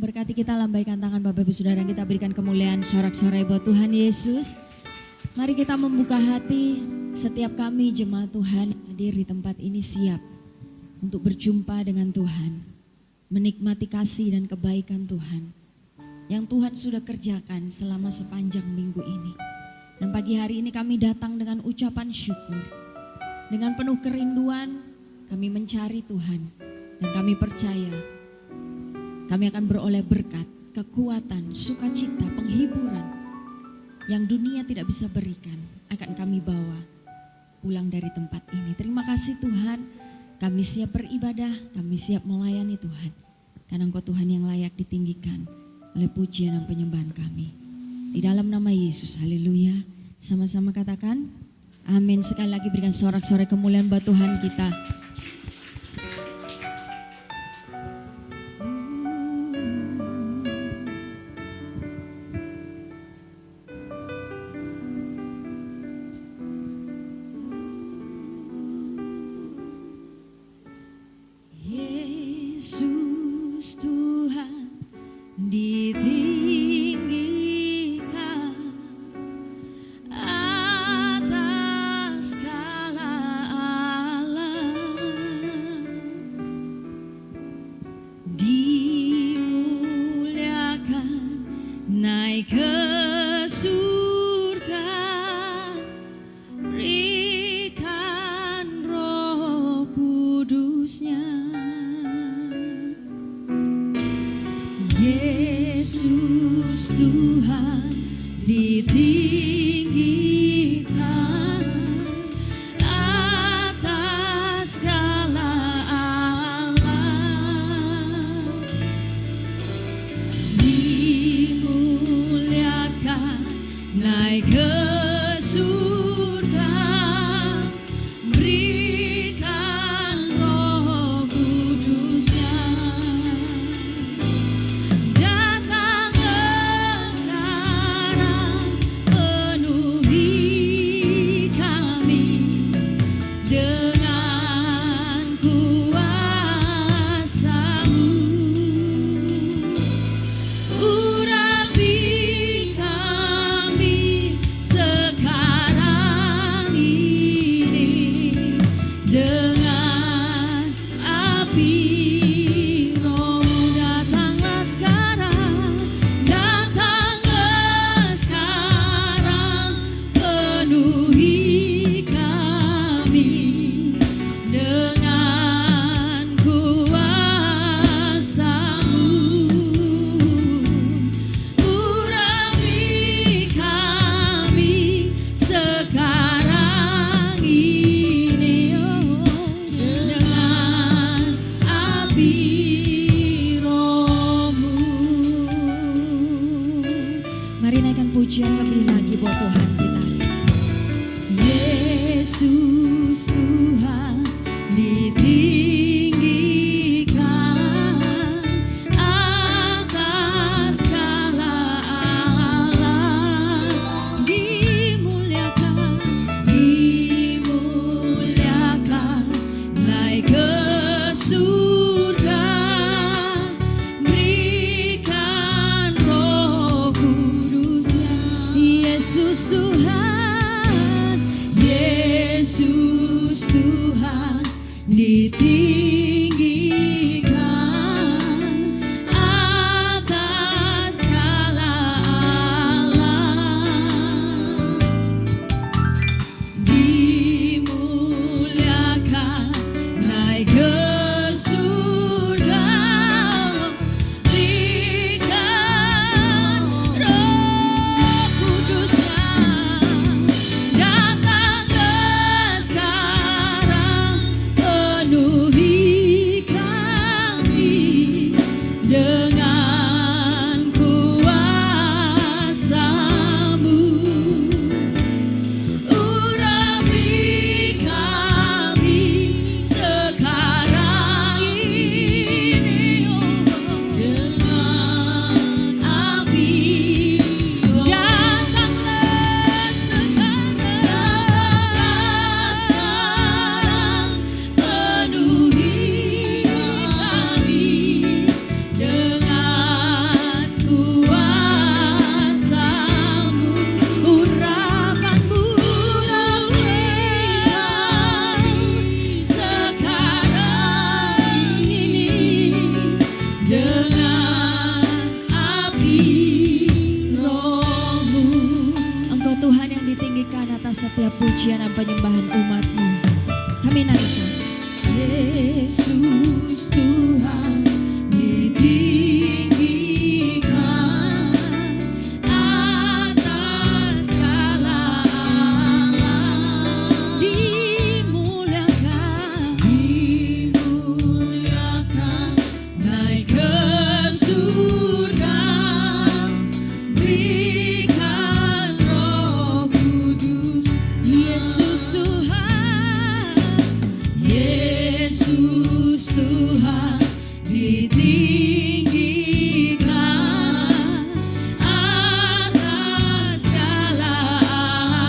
memberkati kita. Lambaikan tangan Bapak Ibu Saudara, kita berikan kemuliaan sorak-sorai buat Tuhan Yesus. Mari kita membuka hati, setiap kami jemaat Tuhan yang hadir di tempat ini siap untuk berjumpa dengan Tuhan, menikmati kasih dan kebaikan Tuhan yang Tuhan sudah kerjakan selama sepanjang minggu ini. Dan pagi hari ini kami datang dengan ucapan syukur, dengan penuh kerinduan kami mencari Tuhan, dan kami percaya kami akan beroleh berkat, kekuatan, sukacita, penghiburan yang dunia tidak bisa berikan akan kami bawa pulang dari tempat ini. Terima kasih Tuhan, kami siap beribadah, kami siap melayani Tuhan. Karena Engkau Tuhan yang layak ditinggikan oleh pujian dan penyembahan kami. Di dalam nama Yesus, haleluya. Sama-sama katakan amin. Sekali lagi berikan sorak-sorai kemuliaan buat Tuhan kita. Yesus Tuhan ditinggikan atas segala alam, dimuliakan naik ke surga, berikan Roh Kudusnya. Yesus Tuhan ditinggikan atas segala alam, dimuliakan naik ke surga, berikan Roh Kudusnya. Mari naikkan pujian lebih lagi buat Tuhan kita. Yesus Tuhan ditinggikan atas segala alam, dimuliakan naik ke surga, berikan Roh Kudusnya. Yesus Tuhan, Yesus Tuhan Setiap pujian dan penyembahan umat-Mu, kami naikkan. Yesus Tuhan ditinggikan atas segala alam, dimuliakan naik ke surga, berikan Roh Kudus. Yesus Tuhan, Yesus Tuhan ditinggikan atas segala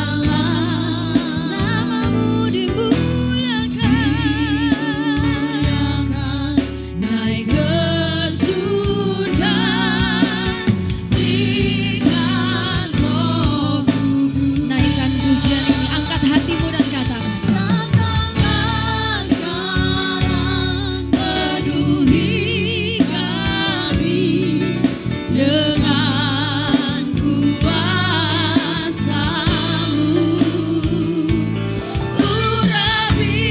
alam, nama-Mu dimuliakan, naik ke surga, berikan Roh Kudus. Naikkan pujian ini, angkat hatimu dan katakan, datanglah sekarang, penuhi kami dengan kuasa-Mu, urapi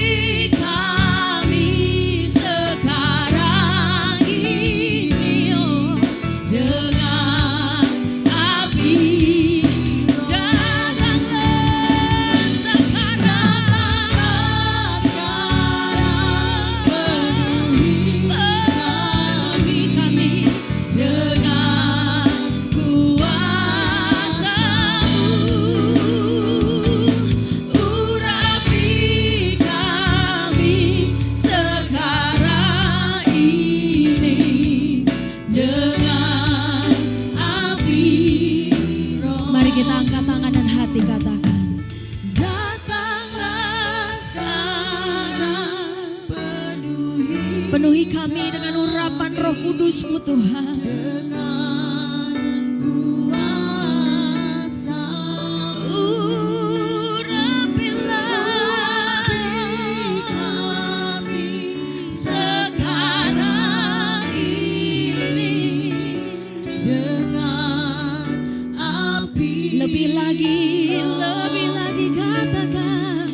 kami sekarang ini, oh, dengan api. Datanglah sekarang, penuhi kami dengan kuasa-Mu, urapi kami sekarang ini dengan api Roh. Mari kita angkat tangan dan hati, katakan, datanglah sekarang, penuhi kami dengan urapan Roh Kudus-Mu Tuhan, dengan kuasa-Mu, urapilah kami sekarang ini dengan api. Lebih lagi katakan,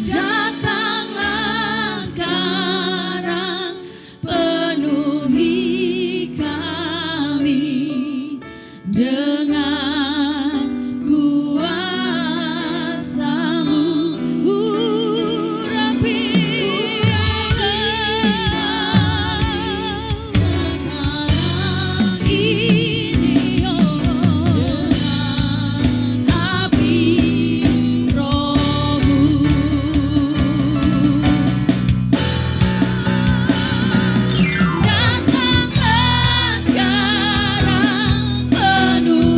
datanglah sekarang, penuhi kami dengan kuasa-Mu, urapi sekarang ini, oh, dengan api Roh-Mu. Datanglah sekarang, penuhi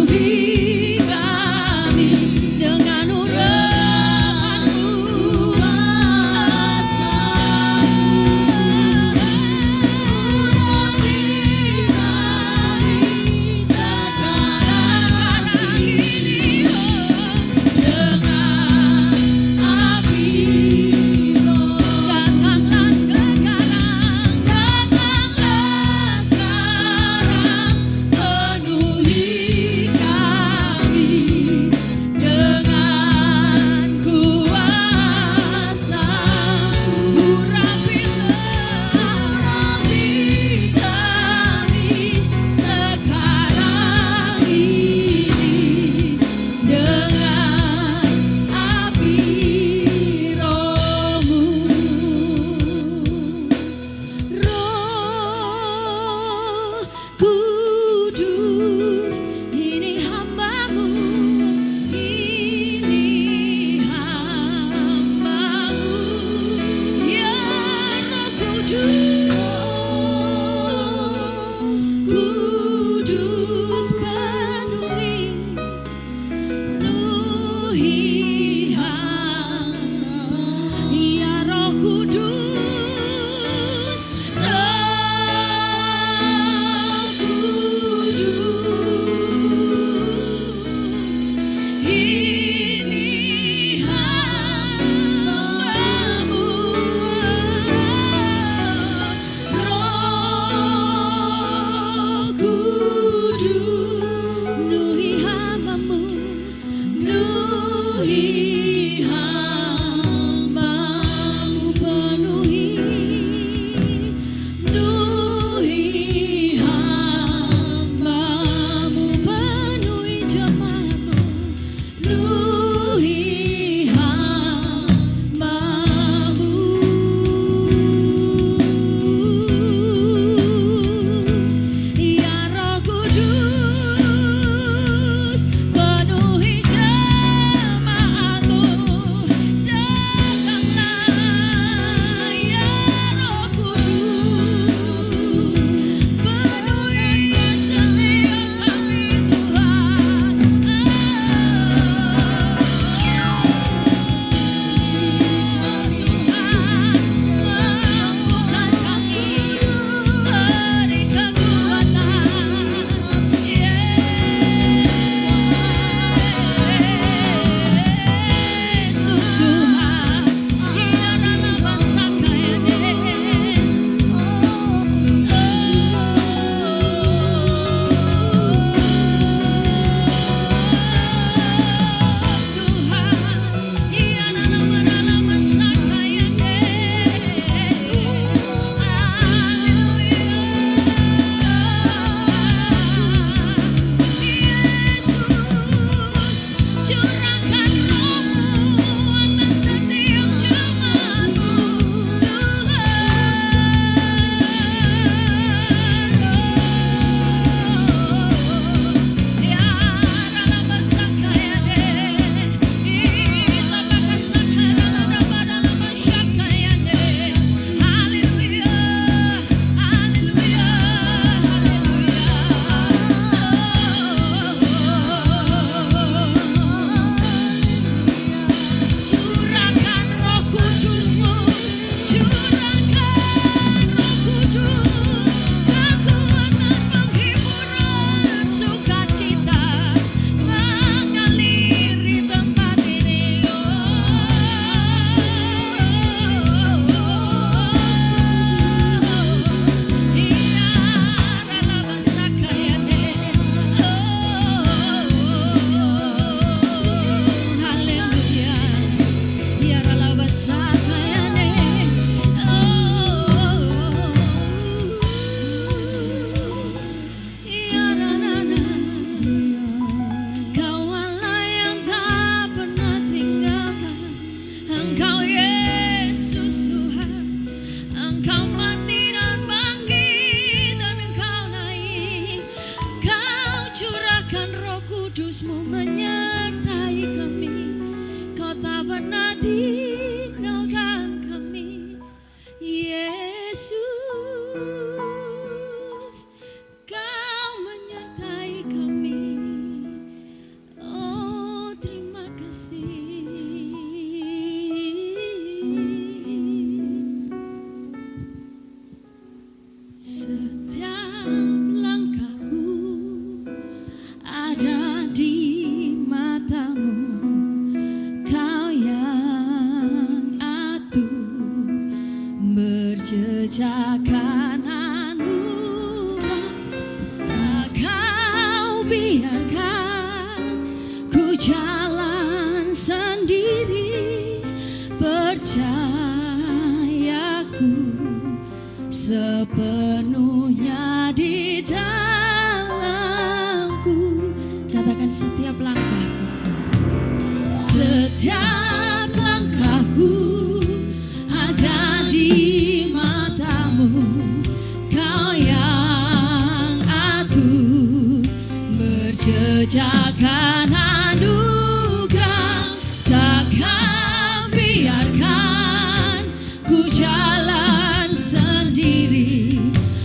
berjejakan anugerah, takkan biarkan ku jalan sendiri.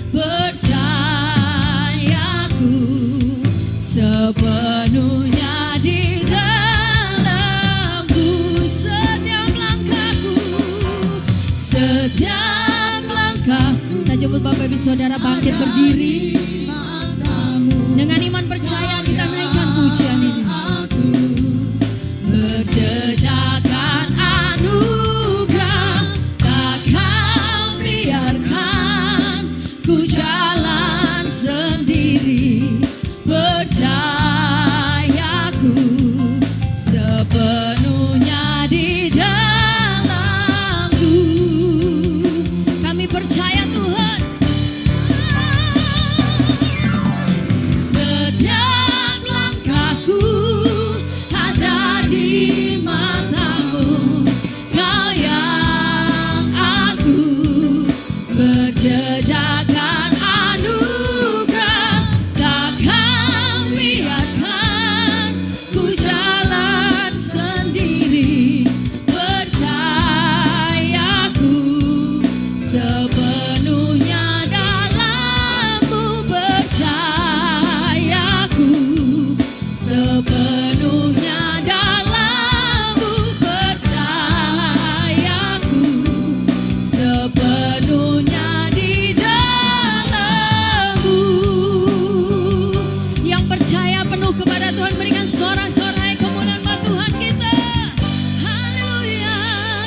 Percayaku sepenuhnya di dalam-Mu. Setiap langkahku, setiap langkah. Saya jemput Bapak Ibu Saudara bangkit berdiri. Dengan iman percaya kita naikkan pujian ini. Berjejakan anugerah, takkan biarkan ku jalan sendiri. Percayaku sepenuhnya di dalam-Mu. Kami percaya Tuhan. Setiap langkahku ada di mata-Mu. Kau yang atur. Berjejakan anugerah, takkan biarkan ku jalan sendiri. Percayaku sepenuhnya dalam-Mu. Percayaku sepenuhnya dalam-Mu. Percayaku sepenuhnya di dalam-Mu. Yang percaya penuh kepada Tuhan berikan sorak-sorai kemuliaan buat Tuhan kita. Haleluya.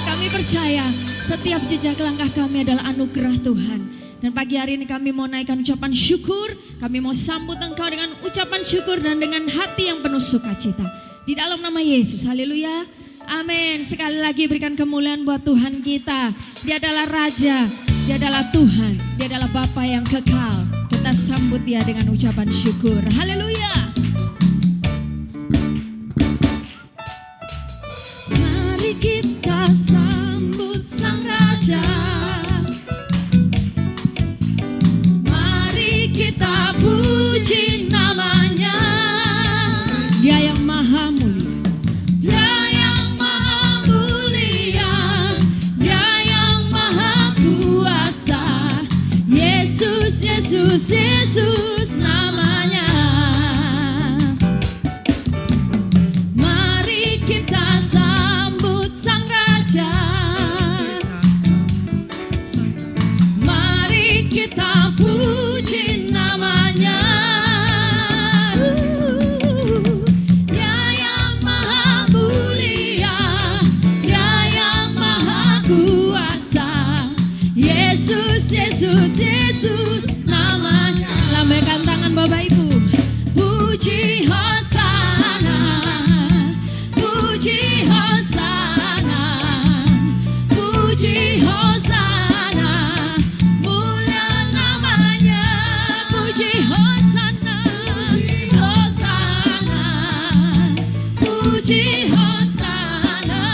Kami percaya setiap jejak langkah kami adalah anugerah Tuhan. Dan pagi hari ini kami mau naikkan ucapan syukur. Kami mau sambut Engkau dengan ucapan syukur dan dengan hati yang penuh sukacita. Di dalam nama Yesus, haleluya. Amin. Sekali lagi berikan kemuliaan buat Tuhan kita. Dia adalah Raja, Dia adalah Tuhan, Dia adalah Bapa yang kekal. Kita sambut Dia dengan ucapan syukur. Haleluya. Mari kita sambut Sang Raja. Mari kita puji namanya. Dia yang maha mulia. Dia yang maha mulia. Dia yang maha kuasa. Yesus, Yesus, Yesus namanya. Mari kita sambut Sang Raja. Mari kita puji namanya. Dia yang maha mulia. Dia yang maha kuasa. Yesus, Yesus, Yesus namanya. Lambaikan tangan Bapak Ibu. Puji Hosana, puji Hosana, puji Hosana, mulia namanya. Puji Hosana, Hosana, puji Hosana,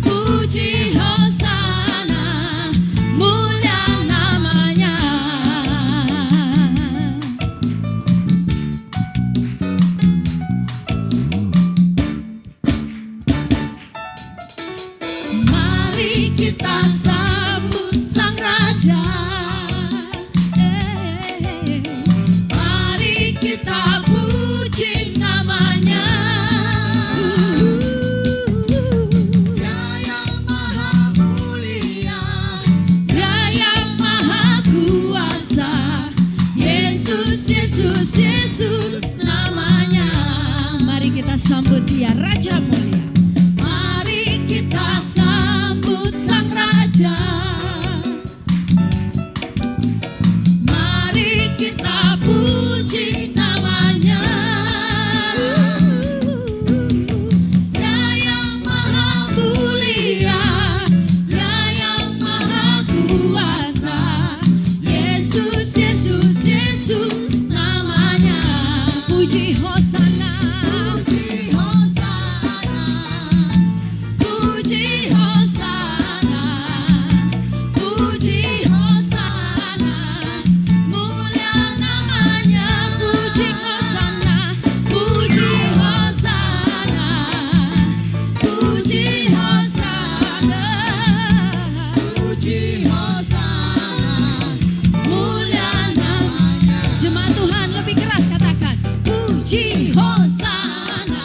puji Hosana, mulia namanya. Mari kita sambut Sang Raja. Mari kita puji namanya. Dia yang maha mulia. Dia yang maha kuasa. Yesus, Yesus, Yesus namanya. Mari kita sambut Dia, Raja mulia. Mari kita sambut Sang Raja. Mari kita puji namanya. Dia yang maha mulia. Dia yang maha kuasa. Yesus, Yesus, Yesus namanya. Puji Hosana, puji Hosana, puji Hosana.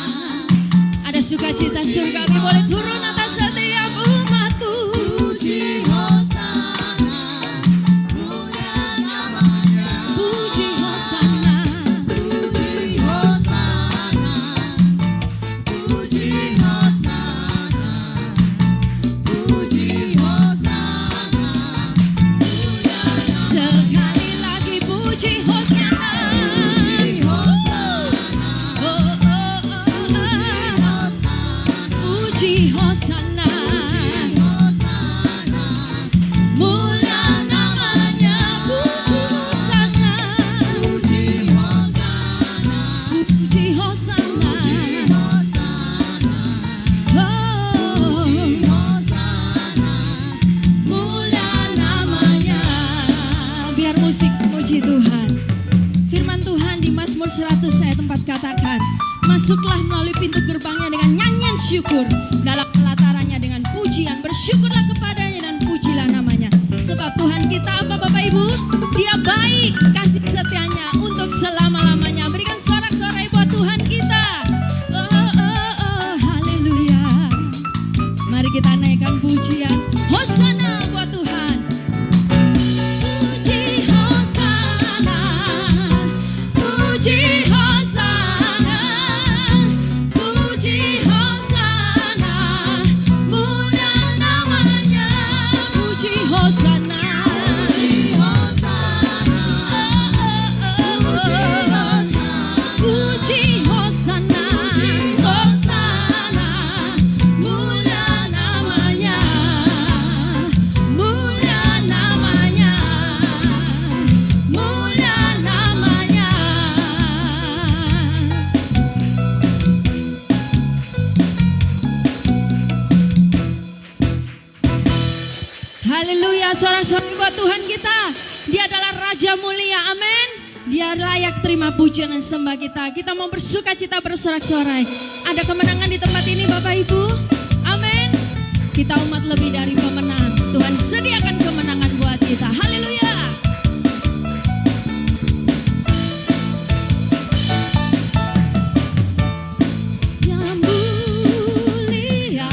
Ada sukacita surgawi boleh turun atas setiap umatku. Puji Hosana, mulia namanya. Puji Hosana, Puji Hosana, puji Hosana, puji Hosana, mulia sekali lagi puji Hosana. Puji Hosana, Oh, oh, oh, oh. Puji Hosana, Hosana, mulia namanya. Puji Hosana, puji Hosana, puji Hosana. Hosana, Oh, Hosana. mulia namanya. Biar musik puji Tuhan. Firman Tuhan di Mazmur 100 ayat 4 katakan, masuklah melalui pintu gerbangnya dengan nyanyian syukur, dalam pelatarannya dengan pujian, bersyukurlah kepadanya dan pujilah namanya. Sebab Tuhan kita apa Bapak Ibu? Dia baik, kasih setianya untuk selama-lamanya. Berikan sorak-sorai buat Tuhan kita. Oh, oh, oh, haleluya. Mari kita naikkan pujian. Hosana buat Tuhan. Puji Hosana, puji Hosana, puji Hosana, mulia namanya. Puji Hosana, Puji Hosana, puji Hosana, Hosana, mulia namanya, mulia namanya, mulia namanya. Haleluya, sorak-sorai buat Tuhan kita. Dia adalah Raja mulia, amin. Dia layak terima pujian dan sembah kita. Kita mau bersuka cita bersorak-sorai. Ada kemenangan di tempat ini Bapak Ibu, amin. Kita umat lebih dari pemenang. Tuhan sediakan kemenangan buat kita, haleluya. Yang mulia,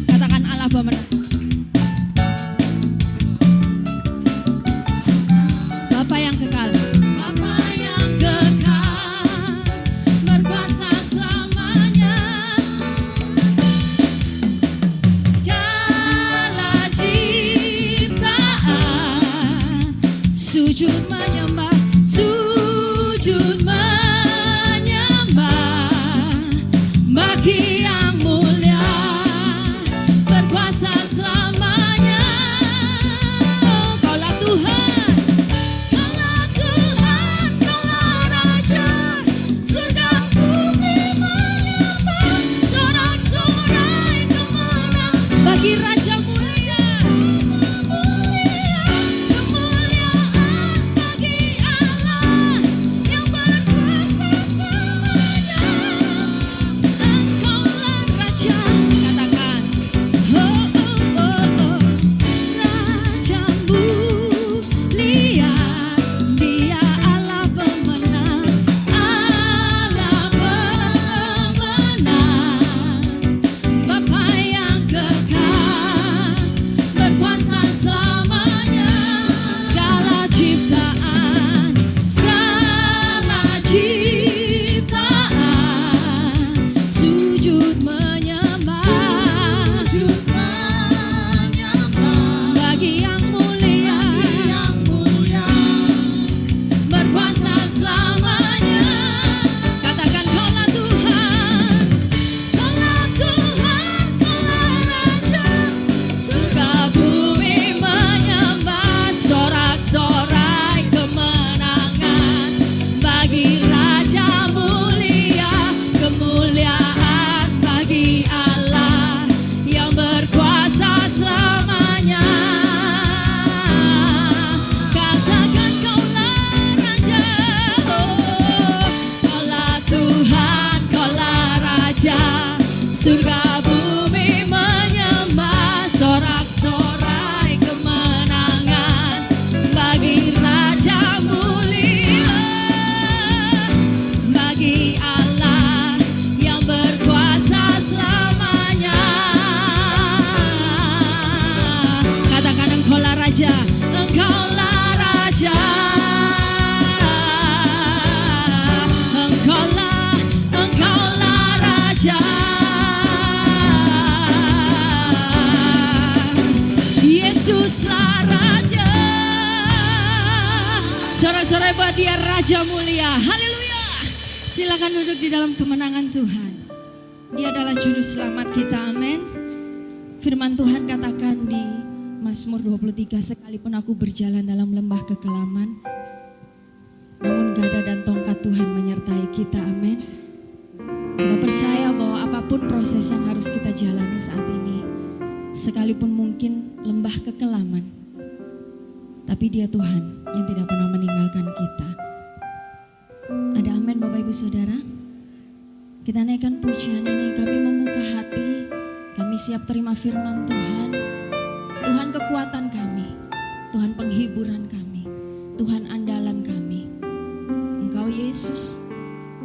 katakan Allah pemenang. Bapa yang kekal, Bapa yang kekal, berkuasa selamanya. Segala ciptaan sujud menyembah, sujud menyembah bagi yang mulia, berkuasa selamanya. Oh, Kaulah Tuhan, Kaulah Tuhan, Kaulah Raja, surga bumi menyembah, sorak-sorai kemenang bagi Raja mulia, kemuliaan bagi Allah yang berkuasa selamanya. Engkau sorak-sorai buat Dia Raja Mulia. Haleluya. Silakan duduk di dalam kemenangan Tuhan. Dia adalah juru selamat kita, amin. Firman Tuhan katakan di Mazmur 23, sekalipun aku berjalan dalam lembah kekelaman, namun gada dan tongkat Tuhan menyertai kita, amin. Kita percaya bahwa apapun proses yang harus kita jalani saat ini, sekalipun mungkin lembah kekelaman, tapi Dia Tuhan yang tidak pernah meninggalkan kita. Ada amin Bapak Ibu Saudara? Kita naikkan pujian ini, kami membuka hati, kami siap terima firman Tuhan. Tuhan kekuatan kami, Tuhan penghiburan kami, Tuhan andalan kami. Engkau Yesus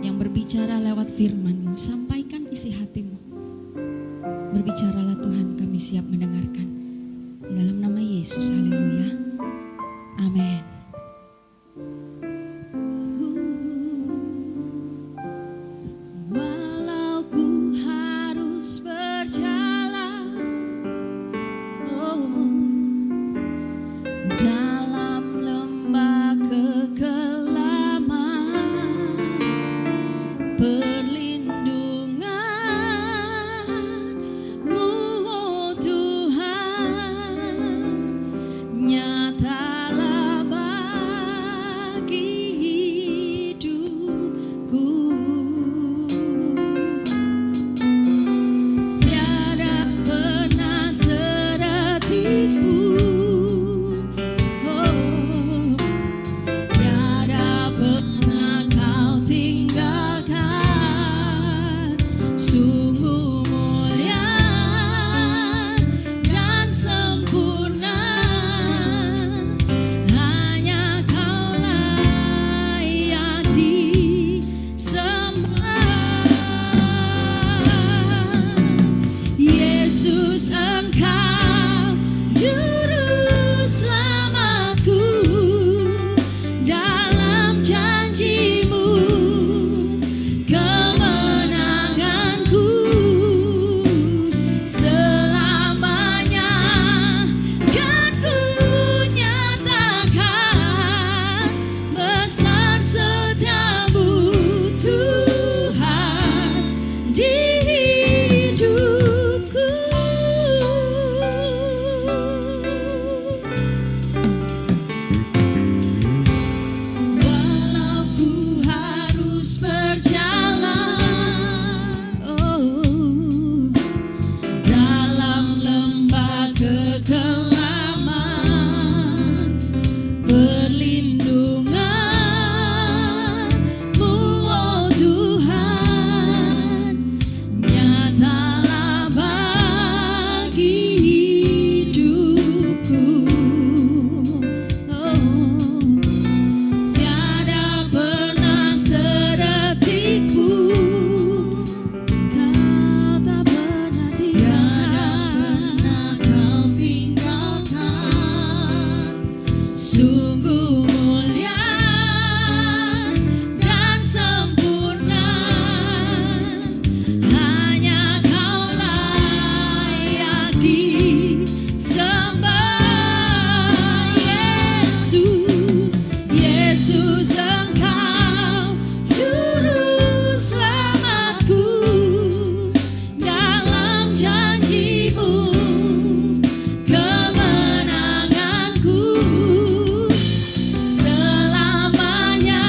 yang berbicara lewat firman-Mu, sampaikan isi hati-Mu. Berbicaralah Tuhan, kami siap mendengarkan. Di dalam nama Yesus, haleluya. Amin. Walau ku harus berjalan dalam lembah kekelaman, perlindungan-Mu, oh Tuhan, nyatalah bagi hidupku. Tiada pernah sedetik pun, oh, tiada pernah Kau tinggalkan. Sungguh mulia dan sempurna, hanya Kau layak disembah. Yesus, Engkau juru selamatku, dalam janji-Mu kemenanganku selamanya kan ku nyatakan besar setiamu Tuhan di hidupku. Walau ku harus berjalan dalam lembah kekelaman, perlindungan-Mu, oh Tuhan, nyatalah bagi hidupku. Tiada pernah sedetik pun Kau tak pernah tinggalkan. Sungguh mulia dan sempurna, hanya Kau layak disembah. Yesus, Yesus, Engkau juru selamatku, dalam janji-Mu kemenanganku selamanya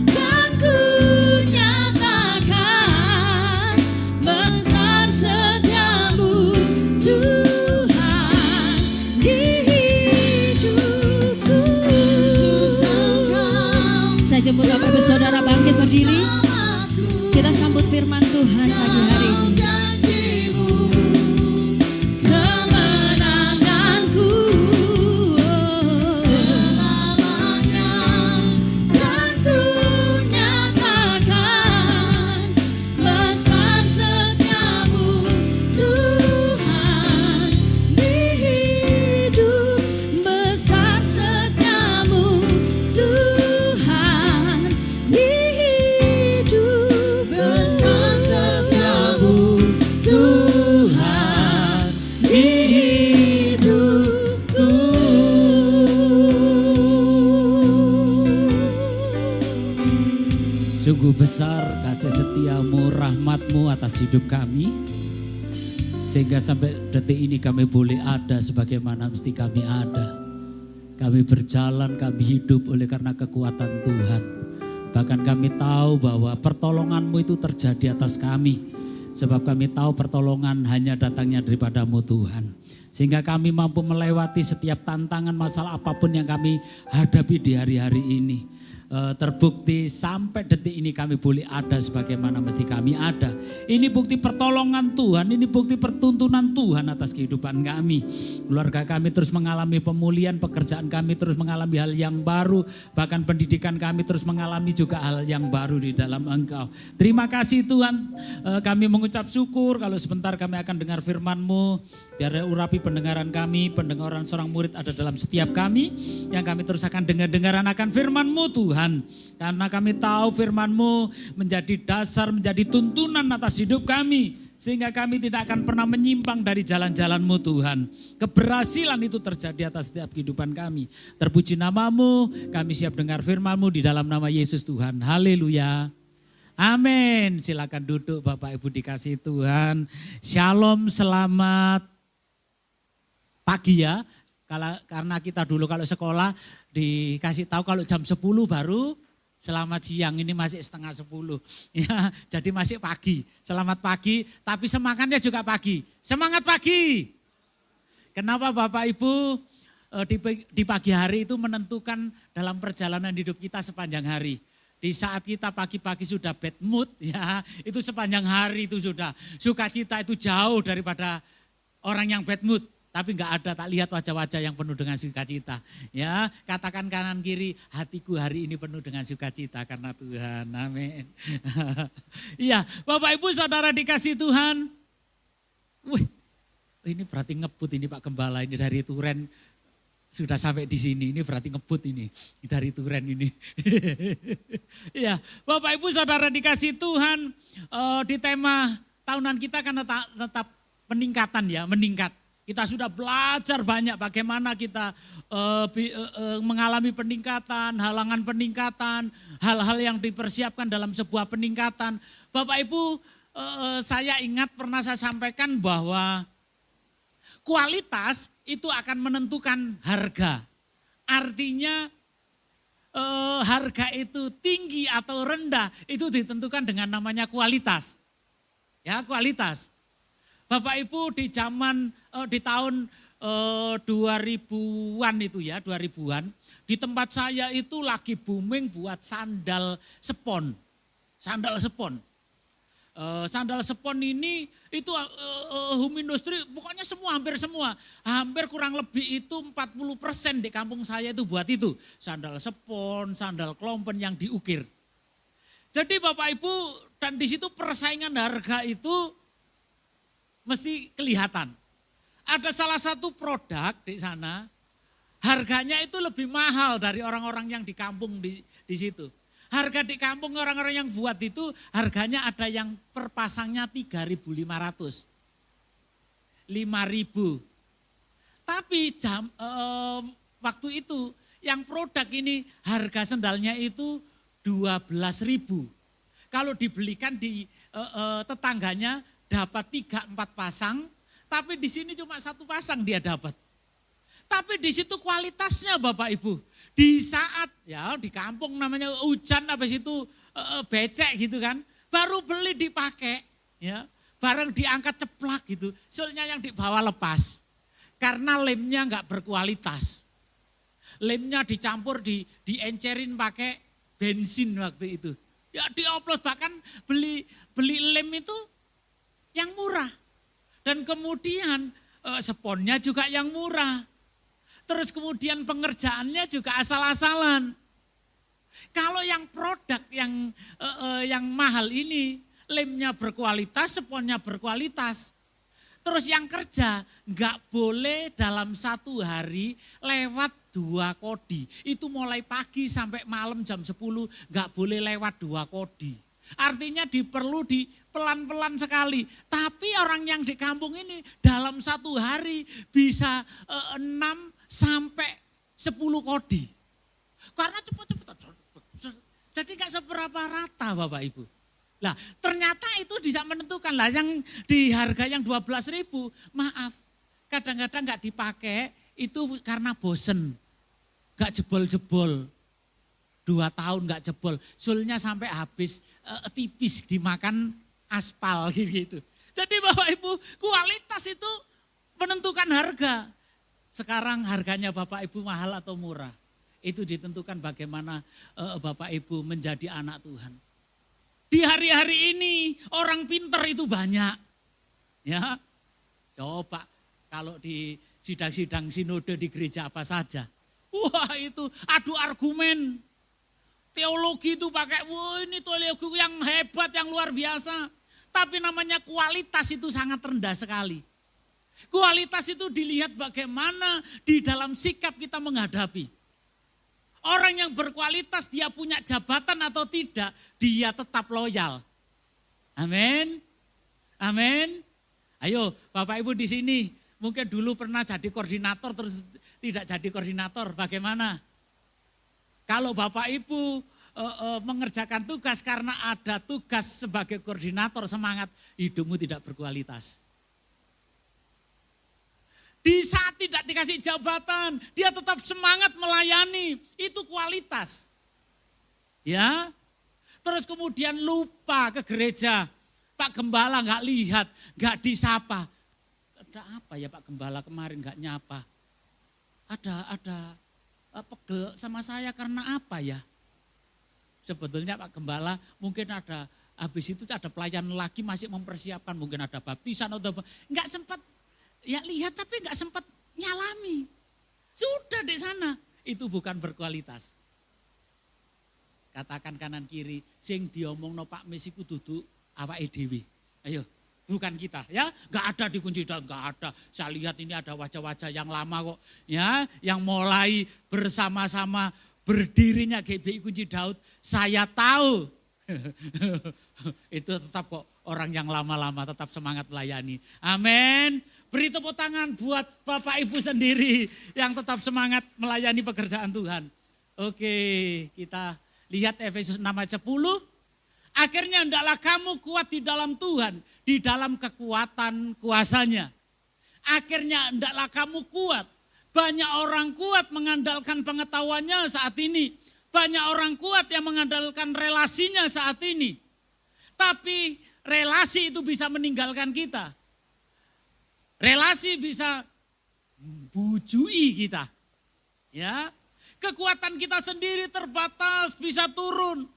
kan ku nyatakan besar setiamu Tuhan di hidupku. Saya jemput Bapak Ibu Saudara bangkit berdiri. Kita sambut firman Tuhan pagi hari ini. Kemenanganku selamanya kan ku nyatakan besar setiamu Tuhan di hidup, besar setiamu Tuhan di hidup, besar setiamu Sungguh besar kasih setiamu, rahmatmu atas hidup kami. Sehingga sampai detik ini kami boleh ada sebagaimana mesti kami ada. Kami berjalan, kami hidup oleh karena kekuatan Tuhan. Bahkan kami tahu bahwa pertolongan-Mu itu terjadi atas kami. Sebab kami tahu pertolongan hanya datangnya daripada-Mu Tuhan. Sehingga kami mampu melewati setiap tantangan masalah apapun yang kami hadapi di hari-hari ini. Terbukti sampai detik ini kami boleh ada sebagaimana mesti kami ada. Ini bukti pertolongan Tuhan, ini bukti pertuntunan Tuhan atas kehidupan kami. Keluarga kami terus mengalami pemulihan, pekerjaan kami terus mengalami hal yang baru. Bahkan pendidikan kami terus mengalami juga hal yang baru di dalam Engkau. Terima kasih Tuhan, kami mengucap syukur kalau sebentar kami akan dengar firman-Mu. Biar urapi pendengaran kami, pendengaran seorang murid ada dalam setiap kami. Yang kami terus akan dengar-dengaran akan firman-Mu Tuhan. Karena kami tahu firman-Mu menjadi dasar, menjadi tuntunan atas hidup kami. Sehingga kami tidak akan pernah menyimpang dari jalan-jalan-Mu Tuhan. Keberhasilan itu terjadi atas setiap kehidupan kami. Terpuji nama-Mu, kami siap dengar firman-Mu di dalam nama Yesus Tuhan. Haleluya. Amin. Silakan duduk Bapak Ibu dikasih Tuhan. Shalom, selamat pagi ya. Karena kita dulu kalau sekolah dikasih tahu kalau jam 10 baru selamat siang, ini masih setengah 10. Ya, jadi masih pagi. Selamat pagi, tapi semangatnya juga pagi. Semangat pagi. Kenapa Bapak Ibu di pagi hari itu menentukan dalam perjalanan hidup kita sepanjang hari. Di saat kita pagi-pagi sudah bad mood, ya itu sepanjang hari itu sudah. Sukacita itu jauh daripada orang yang bad mood. Tapi enggak ada, tak lihat wajah-wajah yang penuh dengan sukacita. Ya, katakan kanan kiri, hatiku hari ini penuh dengan sukacita karena Tuhan. Amin. Iya, Bapak Ibu Saudara dikasih Tuhan. Wih, ini berarti ngebut ini Pak Gembala, ini dari Turen sudah sampai di sini. Ini berarti ngebut ini dari Turen ini. Iya, Bapak Ibu Saudara dikasih Tuhan, di tema tahunan kita kan tetap peningkatan ya, meningkat. Kita sudah belajar banyak bagaimana kita mengalami peningkatan, halangan peningkatan, hal-hal yang dipersiapkan dalam sebuah peningkatan. Bapak Ibu, saya ingat pernah saya sampaikan bahwa kualitas itu akan menentukan harga. Artinya harga itu tinggi atau rendah itu ditentukan dengan namanya kualitas. Ya, kualitas. Bapak Ibu di zaman di tahun 2000-an itu ya, 2000-an, di tempat saya itu lagi booming buat sandal spon. Sandal spon. Sandal spon ini itu home industry, pokoknya semua, hampir semua. Hampir kurang lebih itu 40% di kampung saya itu buat itu. Sandal spon, sandal klompen yang diukir. Jadi Bapak Ibu, dan di situ persaingan harga itu mesti kelihatan. Ada salah satu produk di sana, harganya itu lebih mahal dari orang-orang yang di kampung di situ. Harga di kampung orang-orang yang buat itu harganya ada yang per pasangnya 3.500. 5.000. Tapi waktu itu yang produk ini harga sendalnya itu 12.000. Kalau dibelikan di tetangganya dapat 3-4 pasang, tapi di sini cuma 1 pasang dia dapat. Tapi di situ kualitasnya Bapak Ibu. Di saat ya di kampung namanya hujan habis itu becek gitu kan, baru beli dipakai ya, barang diangkat ceplak gitu, soalnya yang dibawa lepas. Karena lemnya enggak berkualitas. Lemnya dicampur diencerin pakai bensin waktu itu. Ya dioplos, bahkan beli lem itu yang murah. Dan kemudian sponnya juga yang murah. Terus kemudian pengerjaannya juga asal-asalan. Kalau yang produk yang mahal ini, lemnya berkualitas, sponnya berkualitas. Terus yang kerja nggak boleh dalam 1 hari lewat 2 kodi. Itu mulai pagi sampai malam jam 10 nggak boleh lewat 2 kodi. Artinya perlu pelan-pelan sekali. Tapi orang yang di kampung ini dalam 1 hari bisa 6 sampai 10 kodi. Karena cepat-cepat Jadi gak seberapa rata Bapak Ibu. Lah ternyata itu bisa menentukan lah yang di harga yang 12.000, maaf kadang-kadang gak dipakai itu karena bosen. Gak jebol-jebol. 2 tahun gak jebol. Sulnya sampai habis tipis dimakan aspal gitu. Jadi Bapak Ibu kualitas itu menentukan harga. Sekarang harganya Bapak Ibu mahal atau murah. Itu ditentukan bagaimana Bapak Ibu menjadi anak Tuhan. Di hari-hari ini orang pinter itu banyak. Ya, coba kalau di sidang-sidang sinode di gereja apa saja. Wah itu adu argumen. Teologi itu pakai, wah ini teologi yang hebat, yang luar biasa. Tapi namanya kualitas itu sangat rendah sekali. Kualitas itu dilihat bagaimana di dalam sikap kita menghadapi. Orang yang berkualitas dia punya jabatan atau tidak, dia tetap loyal. Amin. Amin. Ayo Bapak Ibu di sini mungkin dulu pernah jadi koordinator terus tidak jadi koordinator, bagaimana? Kalau Bapak Ibu mengerjakan tugas karena ada tugas sebagai koordinator, semangat hidupmu tidak berkualitas. Di saat tidak dikasih jabatan, dia tetap semangat melayani, itu kualitas. Ya, terus kemudian lupa ke gereja, Pak Gembala nggak lihat, nggak disapa. Ada apa ya Pak Gembala kemarin nggak nyapa? Ada pegel sama saya karena apa ya? Sebetulnya Pak Gembala mungkin ada, habis itu ada pelayan lagi masih mempersiapkan, mungkin ada baptisan atau nggak sempat. Ya lihat tapi nggak sempat nyalami. Sudah di sana. Itu bukan berkualitas. Katakan kanan kiri, sing diomongno Pak Mis iku dudu awake dhewe. Ayo, bukan kita ya. Nggak ada dikunci dalam, nggak ada. Saya lihat ini ada wajah-wajah yang lama kok. Ya, yang mulai bersama-sama berdirinya GBI Kunci Daud. Saya tahu. Itu tetap kok orang yang lama-lama tetap semangat melayani. Amin. Beri tepuk tangan buat Bapak Ibu sendiri yang tetap semangat melayani pekerjaan Tuhan. Oke, kita lihat Efesus 6 ayat 10. Akhirnya hendaklah kamu kuat di dalam Tuhan, di dalam kekuatan kuasanya. Akhirnya hendaklah kamu kuat. Banyak orang kuat mengandalkan pengetahuannya saat ini. Banyak orang kuat yang mengandalkan relasinya saat ini. Tapi relasi itu bisa meninggalkan kita. Relasi bisa bujui kita. Ya. Kekuatan kita sendiri terbatas, bisa turun.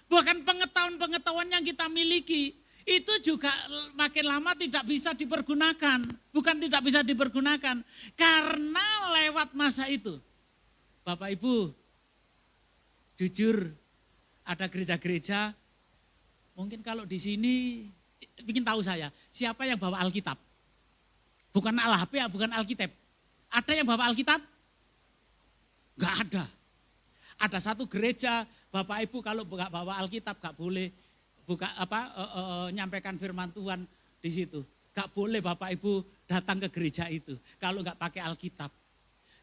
Bahkan pengetahuan-pengetahuan yang kita miliki itu juga makin lama tidak bisa dipergunakan. Bukan tidak bisa dipergunakan, karena lewat masa itu. Bapak Ibu, jujur ada gereja-gereja, mungkin kalau di sini, ingin tahu saya, siapa yang bawa Alkitab? Bukan Al-HP, bukan Alkitab. Ada yang bawa Alkitab? Enggak ada. Ada satu gereja, Bapak Ibu kalau enggak bawa Alkitab enggak boleh nyampaikan firman Tuhan di situ. Enggak boleh Bapak Ibu datang ke gereja itu kalau enggak pakai Alkitab.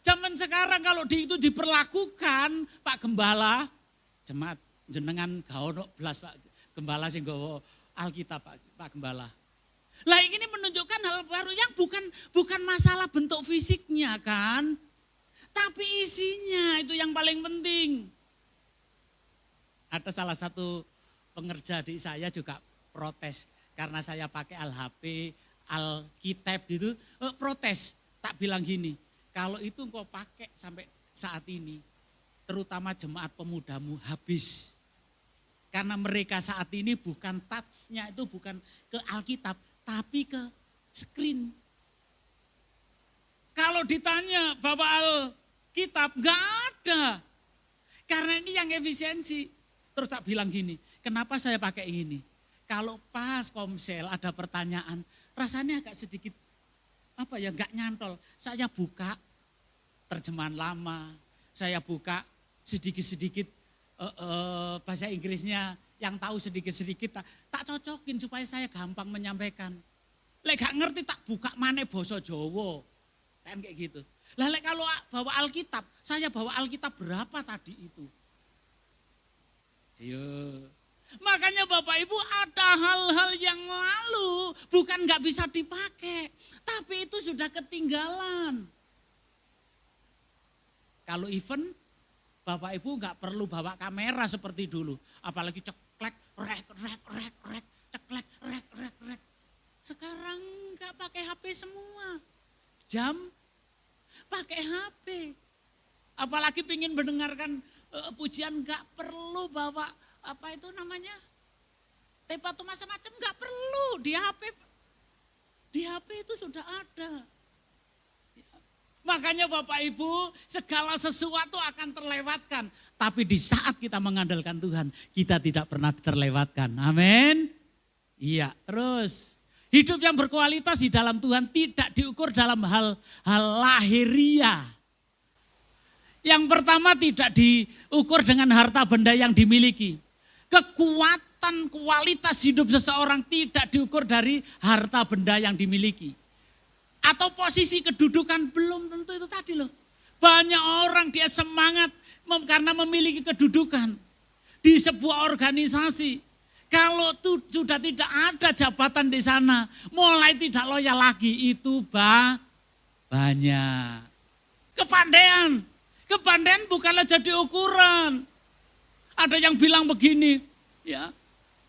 Zaman sekarang kalau itu diperlakukan Pak Gembala, jemaat jenengan gak ono blas Pak Gembala sing nggawa Alkitab Pak Gembala. Lah ini menunjukkan hal baru yang bukan masalah bentuk fisiknya kan. Tapi isinya itu yang paling penting. Ada salah satu pengerja di saya juga protes karena saya pakai Al-HP, Alkitab gitu, protes. Tak bilang gini, kalau itu engkau pakai sampai saat ini, terutama jemaat pemudamu habis. Karena mereka saat ini bukan touch-nya itu bukan ke Alkitab, tapi ke screen. Kalau ditanya Bapak Alkitab, enggak ada. Karena ini yang efisiensi. Terus tak bilang gini, kenapa saya pakai ini? Kalau pas komsel ada pertanyaan, rasanya agak sedikit enggak nyantol. Saya buka terjemahan lama, saya buka sedikit-sedikit bahasa Inggrisnya, yang tahu sedikit-sedikit tak cocokin supaya saya gampang menyampaikan. Lek gak ngerti tak buka maneh basa Jawa. Kan kayak gitu. Lah lek kalau bawa Alkitab, saya bawa Alkitab berapa tadi itu? Ayo. Makanya Bapak Ibu ada hal-hal yang lalu bukan nggak bisa dipakai. Tapi itu sudah ketinggalan. Kalau event Bapak Ibu nggak perlu bawa kamera seperti dulu. Apalagi ceklek, rek, ceklek, rek. Sekarang nggak pakai HP semua. Jam pakai HP. Apalagi ingin mendengarkan pujian nggak perlu bawa apa itu namanya tape atau macam-macam, nggak perlu di HP. Di HP itu sudah ada. Makanya Bapak Ibu segala sesuatu akan terlewatkan. Tapi di saat kita mengandalkan Tuhan kita tidak pernah terlewatkan. Amin. Iya terus. Hidup yang berkualitas di dalam Tuhan tidak diukur dalam hal lahiriah. Yang pertama tidak diukur dengan harta benda yang dimiliki. Kekuatan kualitas hidup seseorang tidak diukur dari harta benda yang dimiliki. Atau posisi kedudukan belum tentu itu tadi loh. Banyak orang dia semangat karena memiliki kedudukan di sebuah organisasi. Kalau sudah tidak ada jabatan di sana, mulai tidak loyal lagi, itu banyak. Kepandaian bukanlah jadi ukuran. Ada yang bilang begini, ya,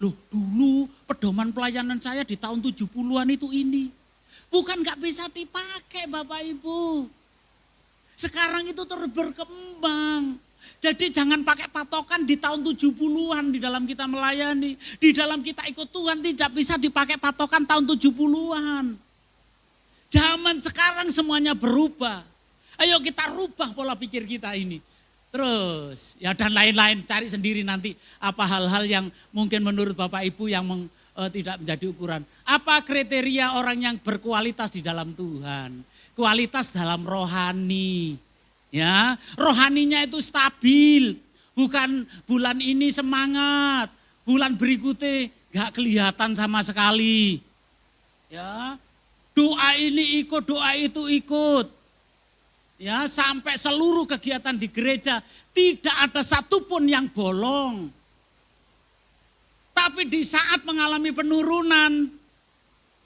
loh dulu pedoman pelayanan saya di tahun 70-an itu ini. Bukan gak bisa dipakai Bapak Ibu. Sekarang itu terus berkembang. Jadi jangan pakai patokan di tahun 70-an di dalam kita melayani. Di dalam kita ikut Tuhan tidak bisa dipakai patokan tahun 70-an. Zaman sekarang semuanya berubah. Ayo kita rubah pola pikir kita ini. Terus ya dan lain-lain cari sendiri nanti apa hal-hal yang mungkin menurut Bapak Ibu yang tidak menjadi ukuran. Apa kriteria orang yang berkualitas di dalam Tuhan? Kualitas dalam rohani. Ya, rohaninya itu stabil. Bukan bulan ini semangat, bulan berikutnya gak kelihatan sama sekali. Ya. Doa ini ikut, doa itu ikut. Ya, sampai seluruh kegiatan di gereja tidak ada satupun yang bolong. Tapi di saat mengalami penurunan,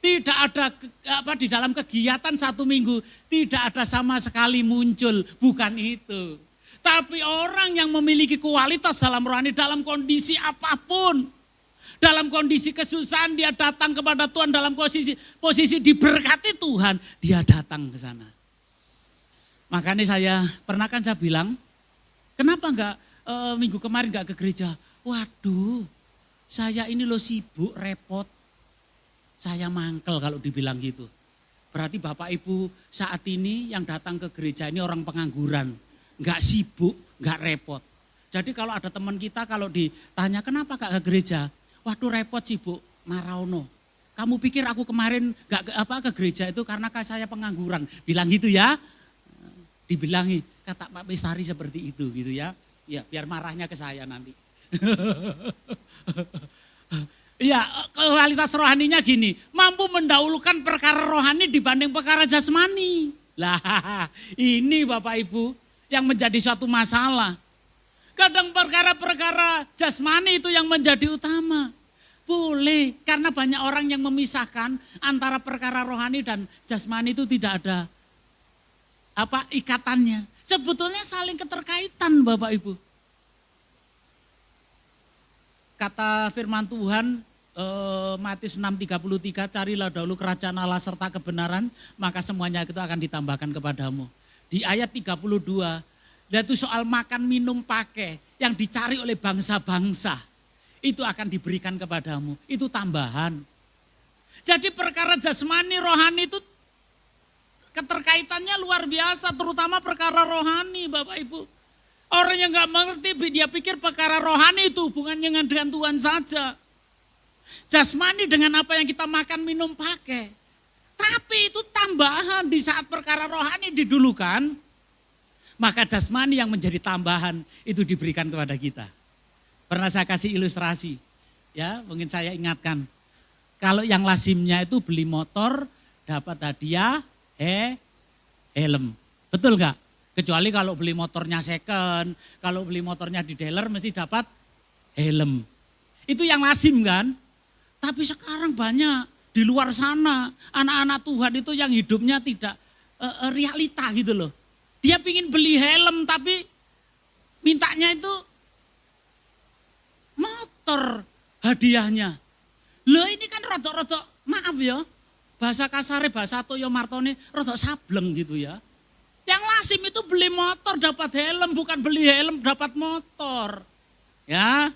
tidak ada di dalam kegiatan 1 minggu, tidak ada sama sekali muncul, bukan itu. Tapi orang yang memiliki kualitas dalam rohani, dalam kondisi apapun, dalam kondisi kesusahan dia datang kepada Tuhan, dalam posisi diberkati Tuhan, dia datang ke sana. Makanya pernah saya bilang, kenapa enggak minggu kemarin enggak ke gereja? Waduh, saya ini loh sibuk, repot. Saya mangkel kalau dibilang gitu. Berarti Bapak Ibu saat ini yang datang ke gereja ini orang pengangguran. Enggak sibuk, enggak repot. Jadi kalau ada teman kita kalau ditanya kenapa enggak ke gereja? Waduh repot sibuk, Marono. Kamu pikir aku kemarin enggak ke gereja itu karena saya pengangguran. Bilang gitu ya. Dibilangi kata Pak Bestari seperti itu gitu ya. Ya biar marahnya ke saya nanti. Ya kualitas rohaninya gini, mampu mendahulukan perkara rohani dibanding perkara jasmani. Lah ini Bapak Ibu yang menjadi suatu masalah. Kadang perkara-perkara jasmani itu yang menjadi utama. Boleh, karena banyak orang yang memisahkan antara perkara rohani dan jasmani itu tidak ada ikatannya. Sebetulnya saling keterkaitan Bapak Ibu. Kata firman Tuhan Matius 6:33, carilah dahulu kerajaan Allah serta kebenaran, maka semuanya itu akan ditambahkan kepadamu. Di ayat 32, yaitu soal makan minum pakai yang dicari oleh bangsa-bangsa, itu akan diberikan kepadamu, itu tambahan. Jadi perkara jasmani rohani itu keterkaitannya luar biasa, terutama perkara rohani Bapak Ibu. Orang yang gak mengerti, dia pikir perkara rohani itu hubungannya dengan Tuhan saja. Jasmani dengan apa yang kita makan, minum, pakai. Tapi itu tambahan di saat perkara rohani didulukan, maka jasmani yang menjadi tambahan itu diberikan kepada kita. Pernah saya kasih ilustrasi, ya mungkin saya ingatkan. Kalau yang lazimnya itu beli motor dapat hadiah helm, betul gak? Kecuali kalau beli motornya second, kalau beli motornya di dealer mesti dapat helm. Itu yang lazim kan? Tapi sekarang banyak di luar sana anak-anak Tuhan itu yang hidupnya tidak realita gitu loh. Dia pingin beli helm tapi mintanya itu motor hadiahnya. Loh ini kan rodok-rodok, maaf ya, bahasa kasare, bahasa Toyo Martone, rodok sableng gitu ya. Yang lazim itu beli motor dapat helm, bukan beli helm dapat motor. Ya,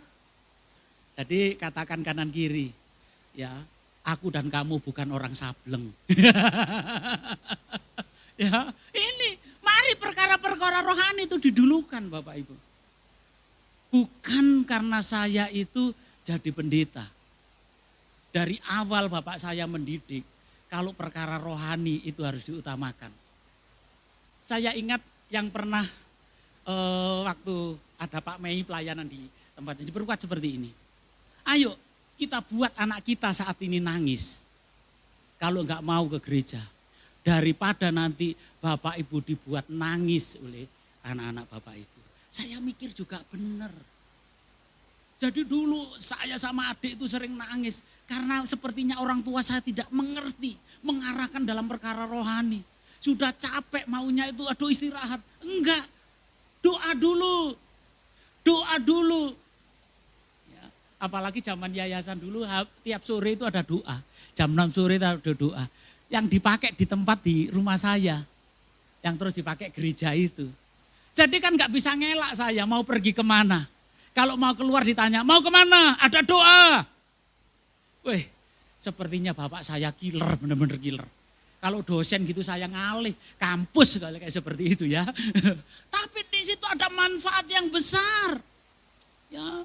jadi katakan kanan kiri, ya aku dan kamu bukan orang sableng. Ya, ini mari perkara-perkara rohani itu didulukan Bapak Ibu. Bukan karena saya itu jadi pendeta. Dari awal Bapak saya mendidik, kalau perkara rohani itu harus diutamakan. Saya ingat yang pernah waktu ada Pak Mei pelayanan di tempat ini berbuat seperti ini. Ayo kita buat anak kita saat ini nangis. Kalau enggak mau ke gereja. Daripada nanti Bapak Ibu dibuat nangis oleh anak-anak Bapak Ibu. Saya mikir juga benar. Jadi dulu saya sama adik itu sering nangis. Karena sepertinya orang tua saya tidak mengerti. Mengarahkan dalam perkara rohani. Sudah capek maunya itu aduh istirahat. Enggak. Doa dulu. Doa dulu. Ya, apalagi zaman yayasan dulu tiap sore itu ada doa. Jam 6 sore itu ada doa. Yang dipakai di tempat di rumah saya. Yang terus dipakai gereja itu. Jadi kan gak bisa ngelak saya mau pergi kemana. Kalau mau keluar ditanya mau kemana? Ada doa. Wih sepertinya bapak saya killer, bener-bener killer. Kalau dosen gitu saya ngalih, kampus kayak seperti itu ya. Tapi di situ ada manfaat yang besar. Ya.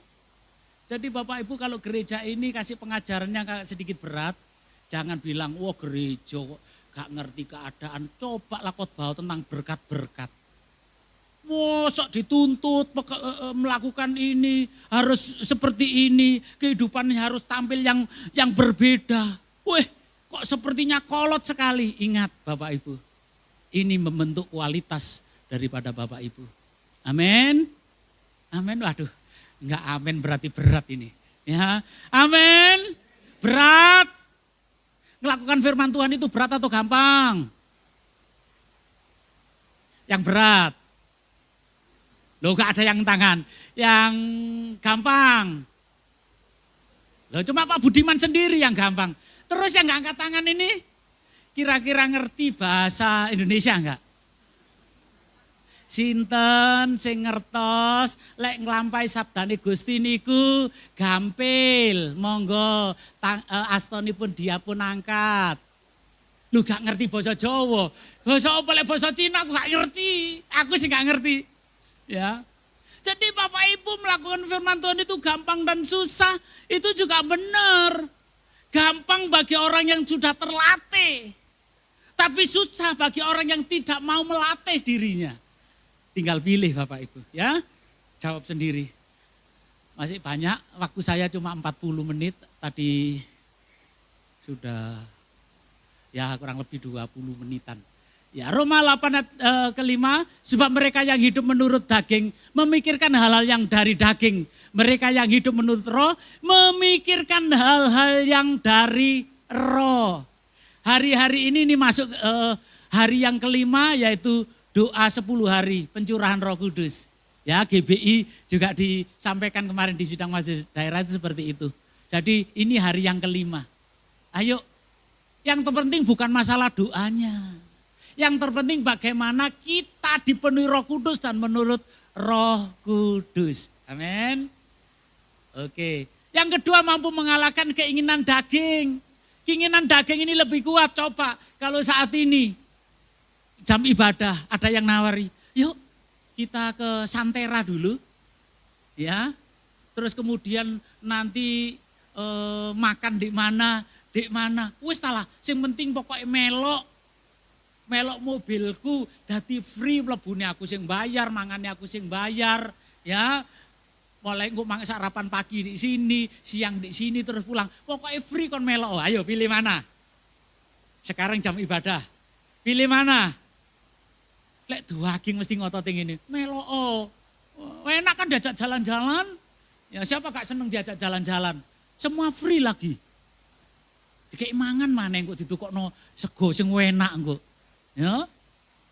Jadi Bapak Ibu kalau gereja ini kasih pengajarannya sedikit berat, jangan bilang wah gereja kok gak ngerti keadaan. Coba lah khotbah tentang berkat-berkat. Mosok dituntut melakukan ini, harus seperti ini, kehidupannya harus tampil yang berbeda. Wih, kok sepertinya kolot sekali. Ingat Bapak Ibu, ini membentuk kualitas daripada Bapak Ibu. Amin. Amin. Waduh, enggak amin berarti berat ini. Ya, amin. Berat. Melakukan firman Tuhan itu berat atau gampang? Yang berat. Loh gak ada yang tangan, yang gampang. Loh cuma Pak Budiman sendiri yang gampang. Terus yang gak angkat tangan ini kira-kira ngerti bahasa Indonesia enggak? Sinten sing ngertos lek nglampahi sabdane Gusti niku gampil. Monggo astonipun dia pun angkat. Lu gak ngerti bahasa Jawa. Bahasa apa lek bahasa Cina aku gak ngerti. Aku sih gak ngerti. Ya, jadi Bapak Ibu melakukan firman Tuhan itu gampang dan susah, itu juga benar. Gampang bagi orang yang sudah terlatih, tapi susah bagi orang yang tidak mau melatih dirinya. Tinggal pilih Bapak Ibu, ya. Jawab sendiri. Masih banyak, waktu saya cuma 40 menit, tadi sudah ya kurang lebih 20 menitan. Ya, Roma 8 ayat kelima, sebab mereka yang hidup menurut daging memikirkan hal-hal yang dari daging. Mereka yang hidup menurut roh memikirkan hal-hal yang dari roh. Hari-hari ini masuk hari yang kelima yaitu doa 10 hari pencurahan Roh Kudus. Ya, GBI juga disampaikan kemarin di sidang majelis daerah itu seperti itu. Jadi ini hari yang kelima. Ayo, yang terpenting bukan masalah doanya. Yang terpenting bagaimana kita dipenuhi Roh Kudus dan menurut Roh Kudus. Amin. Oke. Yang kedua mampu mengalahkan keinginan daging. Keinginan daging ini lebih kuat. Coba kalau saat ini jam ibadah ada yang nawari. Yuk kita ke Santera dulu. Ya. Terus kemudian nanti makan di mana. Wis talah. Yang penting pokoknya melok mobilku dadi free mlebune aku sing bayar, mangane aku sing bayar, ya. Mulai engko sarapan pagi di sini, siang di sini terus pulang. Pokoknya free kon melok. Oh, ayo pilih mana? Sekarang jam ibadah. Pilih mana? Lek duaging mesti ngotot ngene. Melok. Oh. Enak kan diajak jalan-jalan. Ya siapa gak seneng diajak jalan-jalan? Semua free lagi. Dikek mangan maneh kok ditukokno sego sing enak engko. Ya.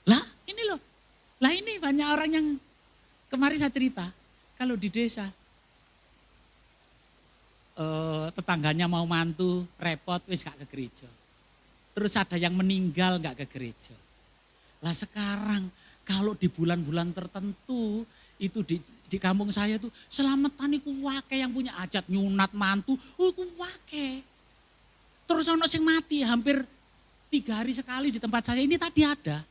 Lah, ini loh. Lah ini banyak orang yang kemarin saya cerita, kalau di desa tetangganya mau mantu, repot wis gak ke gereja. Terus ada yang meninggal gak ke gereja. Lah sekarang kalau di bulan-bulan tertentu itu di kampung saya tuh selamatan iku wake yang punya hajat nyunat mantu, iku wake. Terus ono sing mati hampir 3 hari sekali di tempat saya ini tadi ada.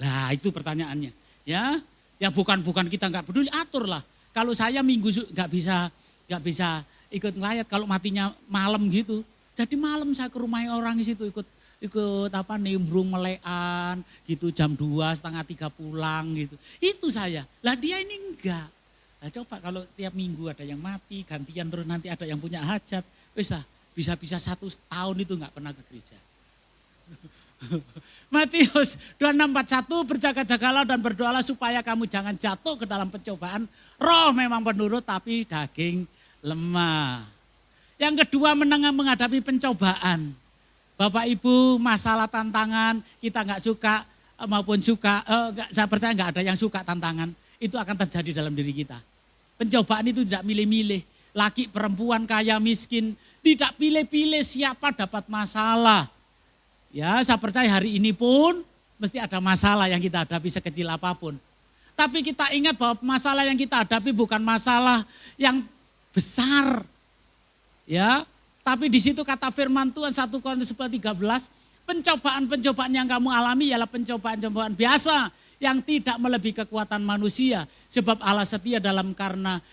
Lah itu pertanyaannya, ya bukan kita nggak peduli, atur lah. Kalau saya minggu nggak bisa ikut ngelayat kalau matinya malam gitu. Jadi malam saya ke rumah orang di situ ikut apa nimbrung melean gitu jam 2 setengah 3 pulang gitu. Itu saya. Lah dia ini enggak. Lah coba kalau tiap minggu ada yang mati gantian terus nanti ada yang punya hajat, wis lah bisa 1 tahun itu nggak pernah ke gereja. Matius 26:41 berjaga-jagalah dan berdoalah supaya kamu jangan jatuh ke dalam pencobaan. Roh memang penurut tapi daging lemah. Yang kedua menghadapi pencobaan. Bapak Ibu masalah tantangan kita nggak suka maupun suka, saya percaya nggak ada yang suka tantangan. Itu akan terjadi dalam diri kita. Pencobaan itu tidak milih-milih. Laki, perempuan, kaya, miskin. Tidak pilih-pilih siapa dapat masalah. Ya, saya percaya hari ini pun mesti ada masalah yang kita hadapi sekecil apapun. Tapi kita ingat bahwa masalah yang kita hadapi bukan masalah yang besar. Ya, tapi di situ kata firman Tuhan 1 Korintus 13, pencobaan-pencobaan yang kamu alami ialah pencobaan-pencobaan biasa yang tidak melebihi kekuatan manusia. Sebab Allah setia dalam karena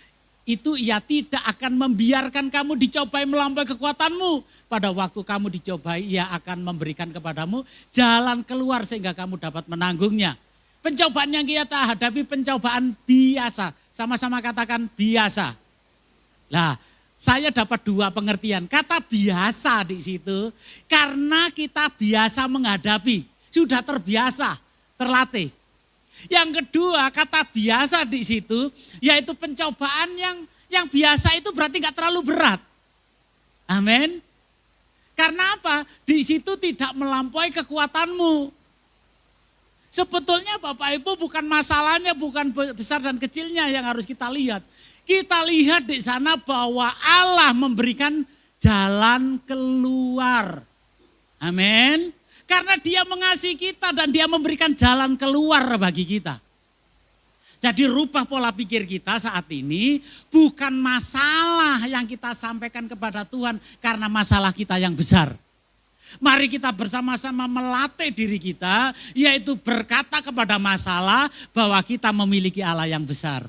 itu ia tidak akan membiarkan kamu dicobai melampaui kekuatanmu. Pada waktu kamu dicobai, ia akan memberikan kepadamu jalan keluar sehingga kamu dapat menanggungnya. Pencobaan yang kita hadapi pencobaan biasa. Sama-sama katakan biasa. Nah, saya dapat 2 pengertian. Kata biasa di situ karena kita biasa menghadapi. Sudah terbiasa, terlatih. Yang kedua kata biasa di situ yaitu pencobaan yang biasa itu berarti nggak terlalu berat. Amin. Karena apa? Di situ tidak melampaui kekuatanmu. Sebetulnya Bapak Ibu bukan masalahnya, bukan besar dan kecilnya yang harus kita lihat. Kita lihat di sana bahwa Allah memberikan jalan keluar. Amin. Karena dia mengasihi kita dan dia memberikan jalan keluar bagi kita. Jadi rubah pola pikir kita saat ini bukan masalah yang kita sampaikan kepada Tuhan karena masalah kita yang besar. Mari kita bersama-sama melatih diri kita yaitu berkata kepada masalah bahwa kita memiliki Allah yang besar.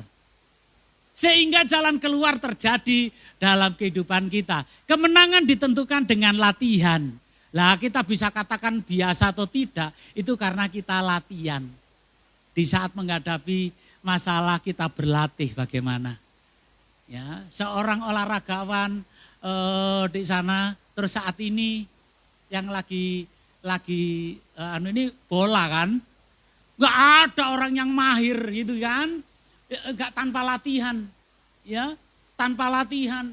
Sehingga jalan keluar terjadi dalam kehidupan kita. Kemenangan ditentukan dengan latihan. Lah kita bisa katakan biasa atau tidak itu karena kita latihan. Di saat menghadapi masalah kita berlatih bagaimana. Ya, seorang olahragawan di sana terus saat ini yang lagi ini bola kan. Enggak ada orang yang mahir gitu kan. Enggak tanpa latihan. Ya, tanpa latihan.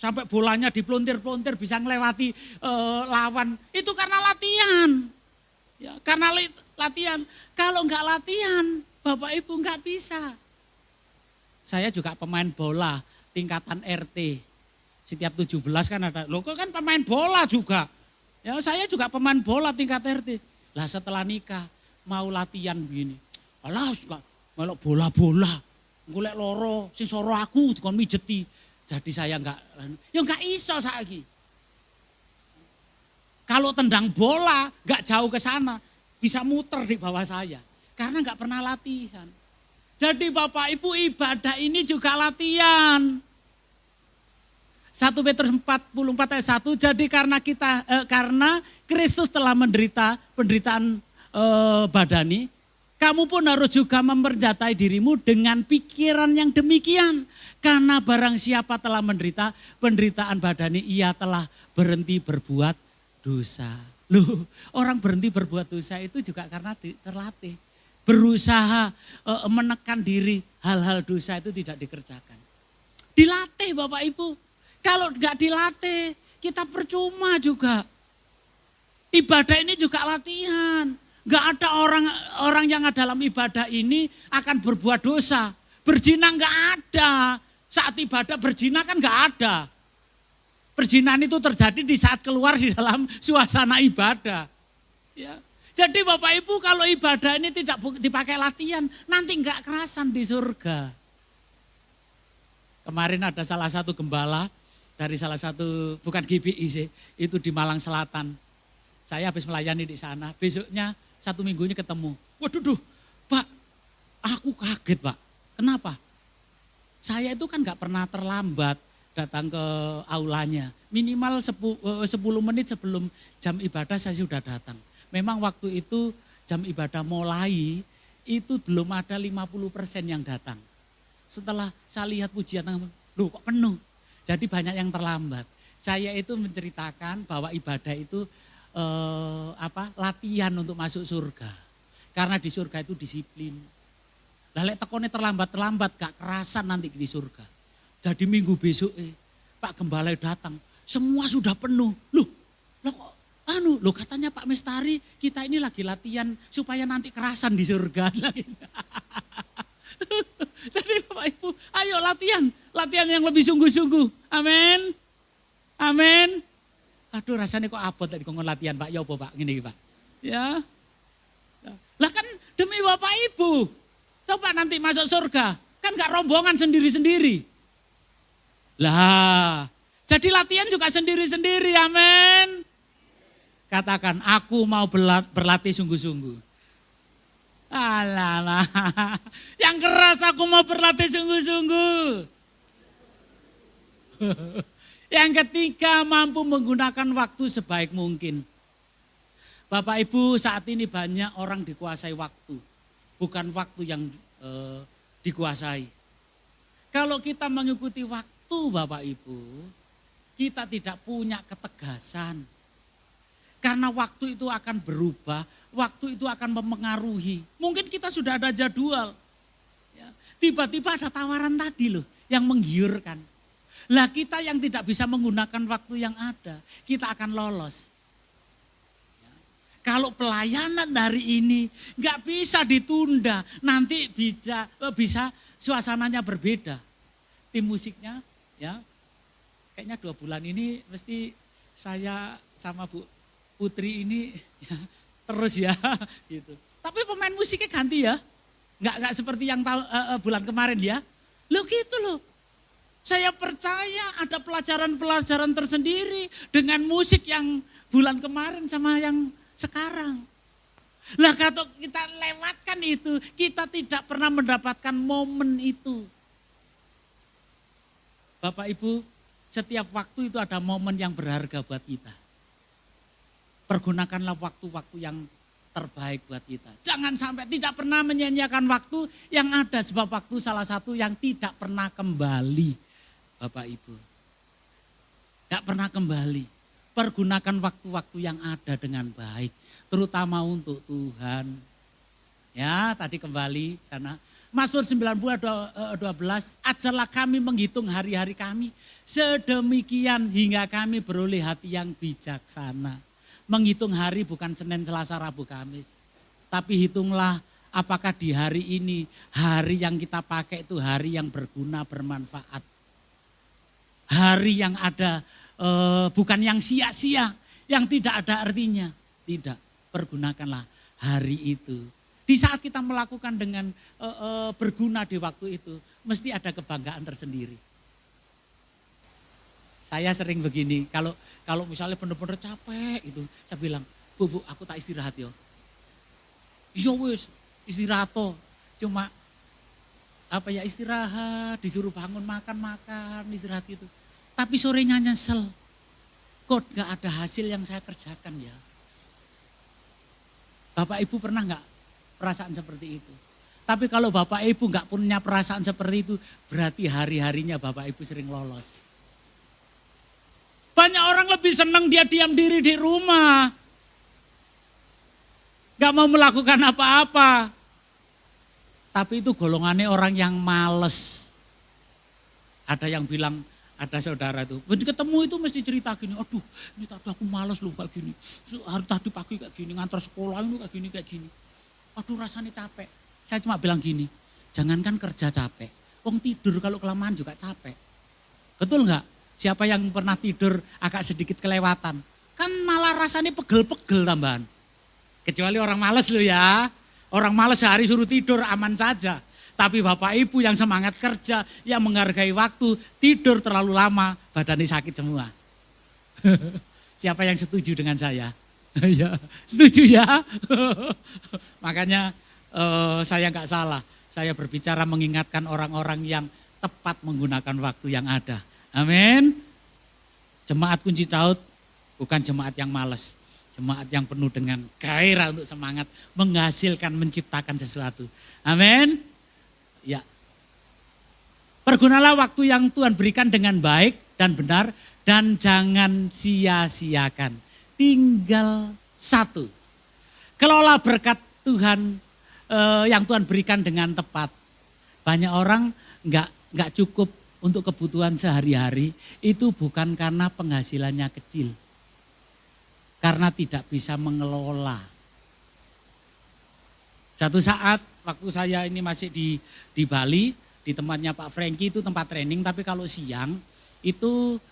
Sampai bolanya diplontir-plontir bisa ngelewati lawan. Itu karena latihan. Ya, karena latihan. Kalau enggak latihan, Bapak Ibu enggak bisa. Saya juga pemain bola tingkatan RT. Setiap 17 kan ada. Loh kok kan pemain bola juga. Ya saya juga pemain bola tingkat RT. Lah setelah nikah mau latihan begini. Alah suka melok bola-bola. Golek loro sing soro aku dikon mijeti. Jadi saya enggak iso saiki. Kalau tendang bola enggak jauh ke sana, bisa muter di bawah saya. Karena enggak pernah latihan. Jadi Bapak Ibu ibadah ini juga latihan. 1 Petrus 4:4 ayat 1, jadi karena Kristus telah menderita penderitaan badani, kamu pun harus juga memperjatai dirimu dengan pikiran yang demikian. Karena barang siapa telah menderita penderitaan badani, ia telah berhenti berbuat dosa. Loh, orang berhenti berbuat dosa itu juga karena terlatih. Berusaha menekan diri, hal-hal dosa itu tidak dikerjakan. Dilatih Bapak Ibu. Kalau nggak dilatih, kita percuma juga. Ibadah ini juga latihan. Nggak ada orang yang dalam ibadah ini akan berbuat dosa. Berzina nggak ada. Saat ibadah berzina kan nggak ada. Perzinahan itu terjadi di saat keluar di dalam suasana ibadah. Ya. Jadi Bapak Ibu kalau ibadah ini tidak dipakai latihan, nanti nggak kerasan di surga. Kemarin ada salah satu gembala dari salah satu, bukan GBI sih, itu di Malang Selatan. Saya habis melayani di sana, besoknya 1 minggunya ketemu. Waduh, Pak, aku kaget Pak. Kenapa? Saya itu kan nggak pernah terlambat datang ke aulanya. Minimal 10 menit sebelum jam ibadah saya sudah datang. Memang waktu itu jam ibadah mulai, itu belum ada 50% yang datang. Setelah saya lihat pujian, loh kok penuh. Jadi banyak yang terlambat. Saya itu menceritakan bahwa ibadah itu latihan untuk masuk surga. Karena di surga itu disiplin. Lah lek tekone terlambat gak kerasan nanti di surga. Jadi minggu besok Pak Gembala datang, semua sudah penuh. Loh kok katanya Pak Mestari kita ini lagi latihan supaya nanti kerasan di surga. Jadi Bapak Ibu, ayo latihan yang lebih sungguh-sungguh. Amin. Amin. Aduh rasanya kok abot tadi ngomong latihan Pak, ya apa Pak, gini Pak. Ya. Lah kan demi Bapak Ibu, coba nanti masuk surga, kan gak rombongan sendiri-sendiri. Lah, jadi latihan juga sendiri-sendiri, amin. Katakan, aku mau berlatih sungguh-sungguh. Alah, yang keras aku mau berlatih sungguh-sungguh. Yang ketiga, mampu menggunakan waktu sebaik mungkin. Bapak Ibu, saat ini banyak orang dikuasai waktu. Bukan waktu yang dikuasai. Kalau kita mengikuti waktu Bapak Ibu, kita tidak punya ketegasan. Karena waktu itu akan berubah, waktu itu akan mempengaruhi. Mungkin kita sudah ada jadwal. Ya, tiba-tiba ada tawaran tadi loh yang menggiurkan. Lah kita yang tidak bisa menggunakan waktu yang ada, kita akan lolos. Ya, kalau pelayanan hari ini nggak bisa ditunda, nanti bisa suasananya berbeda. Tim musiknya ya kayaknya 2 bulan ini mesti saya sama Bu Putri ini ya, terus ya gitu. Tapi pemain musiknya ganti ya. Enggak seperti yang bulan kemarin ya. Loh gitu loh. Saya percaya ada pelajaran-pelajaran tersendiri dengan musik yang bulan kemarin sama yang sekarang. Lah kalau kita lewatkan itu, kita tidak pernah mendapatkan momen itu. Bapak Ibu, setiap waktu itu ada momen yang berharga buat kita. Pergunakanlah waktu-waktu yang terbaik buat kita. Jangan sampai tidak pernah menyia-nyiakan waktu yang ada, sebab waktu salah satu yang tidak pernah kembali. Bapak Ibu. Tidak pernah kembali. Pergunakan waktu-waktu yang ada dengan baik. Terutama untuk Tuhan. Ya tadi kembali sana. Mazmur 90:12, ajarlah kami menghitung hari-hari kami. Sedemikian hingga kami beroleh hati yang bijaksana. Menghitung hari bukan Senin, Selasa, Rabu, Kamis. Tapi hitunglah apakah di hari ini, hari yang kita pakai itu hari yang berguna, bermanfaat. Hari yang ada, bukan yang sia-sia, yang tidak ada artinya. Tidak, pergunakanlah hari itu. Di saat kita melakukan dengan berguna di waktu itu, mesti ada kebanggaan tersendiri. Saya sering begini, kalau misalnya benar-benar capek itu, saya bilang, Bu, aku tak istirahat yo. Iya wis, istirahat toh. Cuma istirahat, disuruh bangun makan, istirahat itu. Tapi sorenya nyesel, kok gak ada hasil yang saya kerjakan ya. Bapak Ibu pernah gak perasaan seperti itu? Tapi kalau Bapak Ibu gak punya perasaan seperti itu, berarti hari-harinya Bapak Ibu sering lolos. Banyak orang lebih senang dia diam diri di rumah. Gak mau melakukan apa-apa. Tapi itu golongannya orang yang males. Ada yang bilang, ada saudara tuh, begitu ketemu itu mesti cerita gini, aduh ini tadi aku males loh kayak gini, hari tadi pagi kayak gini, ngantar sekolah ini kayak gini. Aduh rasanya capek. Saya cuma bilang gini, jangankan kerja capek, wong tidur kalau kelamaan juga capek. Betul nggak? Siapa yang pernah tidur agak sedikit kelewatan, kan malah rasanya pegel-pegel tambahan. Kecuali orang males loh ya, orang males sehari suruh tidur aman saja. Tapi Bapak Ibu yang semangat kerja, yang menghargai waktu, tidur terlalu lama, badannya sakit semua. Siapa yang setuju dengan saya? Ya, setuju ya. Makanya saya nggak salah. Saya berbicara mengingatkan orang-orang yang tepat menggunakan waktu yang ada. Amin. Jemaat Kunci Daud bukan jemaat yang malas. Jemaat yang penuh dengan gairah untuk semangat, menghasilkan, menciptakan sesuatu. Amin. Ya, pergunalah waktu yang Tuhan berikan dengan baik dan benar dan jangan sia-siakan. Tinggal satu, kelola berkat Tuhan yang Tuhan berikan dengan tepat. Banyak orang nggak cukup untuk kebutuhan sehari-hari, itu bukan karena penghasilannya kecil, karena tidak bisa mengelola. Satu saat waktu saya ini masih di Bali, di tempatnya Pak Franky itu tempat training, tapi kalau siang itu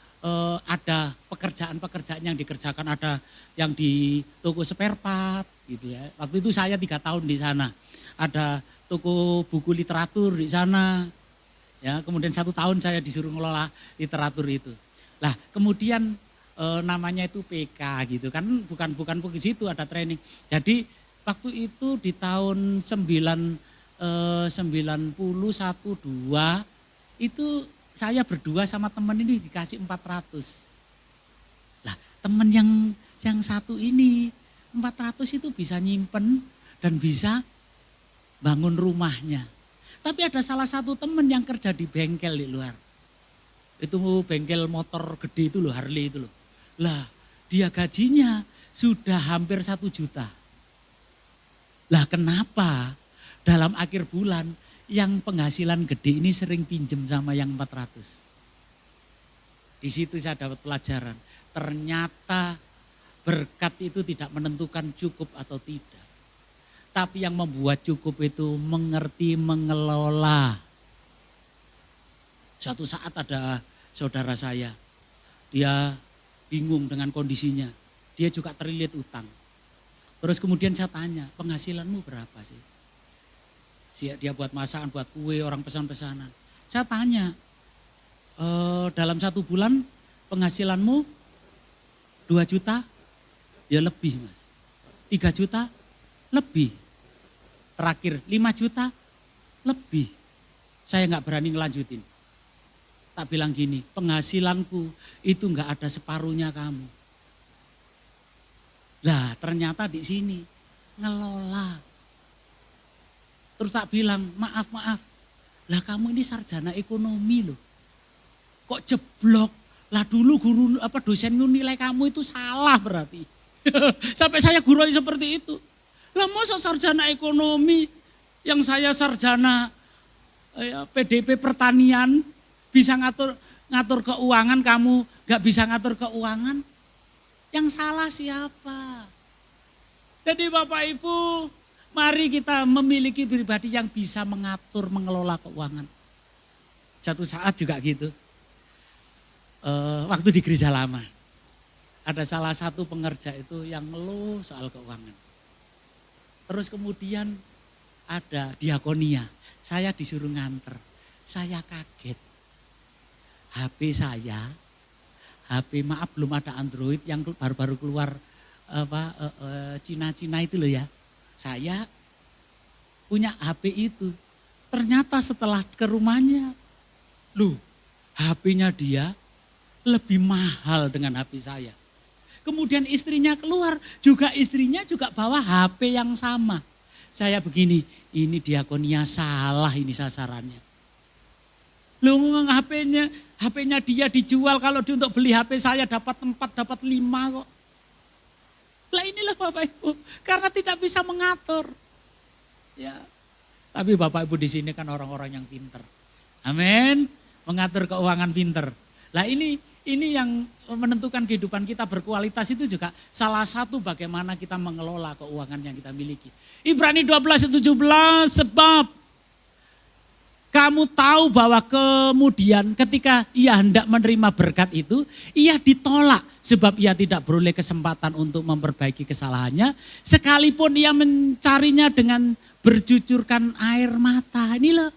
ada pekerjaan-pekerjaan yang dikerjakan, ada yang di toko spare part gitu ya. Waktu itu saya 3 tahun di sana. Ada toko buku literatur di sana. Ya, kemudian 1 tahun saya disuruh ngelola literatur itu. Lah, kemudian namanya itu PK gitu kan, bukan begitu, ada training. Jadi waktu itu di tahun 91-2 itu saya berdua sama teman ini dikasih 400. Lah teman yang satu ini 400 itu bisa nyimpen dan bisa bangun rumahnya. Tapi ada salah satu teman yang kerja di bengkel di luar. Itu bengkel motor gede itu loh, Harley itu loh. Lah dia gajinya sudah hampir 1 juta. Lah kenapa dalam akhir bulan yang penghasilan gede ini sering pinjem sama yang 400. Di situ saya dapat pelajaran. Ternyata berkat itu tidak menentukan cukup atau tidak. Tapi yang membuat cukup itu mengerti mengelola. Suatu saat ada saudara saya, dia bingung dengan kondisinya. Dia juga terlilit utang. Terus kemudian saya tanya, penghasilanmu berapa sih? Dia buat masakan, buat kue, orang pesan-pesanan. Saya tanya, dalam 1 bulan penghasilanmu 2 juta? Ya lebih mas. 3 juta? Lebih. Terakhir 5 juta? Lebih. Saya gak berani ngelanjutin. Tak bilang gini, penghasilanku itu gak ada separuhnya kamu. Lah ternyata di sini ngelola. Terus tak bilang maaf. Lah kamu ini sarjana ekonomi loh. Kok jeblok? Lah dulu dosen nilai kamu itu salah berarti. Sampai saya gurui seperti itu. Lah masa sarjana ekonomi yang saya sarjana PDP pertanian bisa ngatur keuangan, kamu gak bisa ngatur keuangan? Yang salah siapa? Jadi Bapak Ibu, mari kita memiliki pribadi yang bisa mengatur, mengelola keuangan. Satu saat juga gitu, waktu di gereja lama, ada salah satu pengerja itu yang ngeluh soal keuangan. Terus kemudian ada diakonia, saya disuruh nganter, saya kaget. HP maaf belum ada Android yang baru-baru keluar Cina itu loh ya. Saya punya HP itu. Ternyata setelah ke rumahnya, loh HP-nya dia lebih mahal dengan HP saya. Kemudian istrinya keluar, istrinya juga bawa HP yang sama. Saya begini, ini diakonia salah ini sasarannya. Loh HP-nya dia dijual, kalau untuk beli HP saya dapat 4, dapat 5 kok. Lah inilah Bapak Ibu, karena tidak bisa mengatur. Ya. Tapi Bapak Ibu di sini kan orang-orang yang pinter. Amin. mengatur keuangan pinter. Lah ini yang menentukan kehidupan kita berkualitas itu juga salah satu bagaimana kita mengelola keuangan yang kita miliki. Ibrani 12:17, sebab kamu tahu bahwa kemudian ketika ia hendak menerima berkat itu, ia ditolak sebab ia tidak beroleh kesempatan untuk memperbaiki kesalahannya, sekalipun ia mencarinya dengan bercucurkan air mata. Ini loh,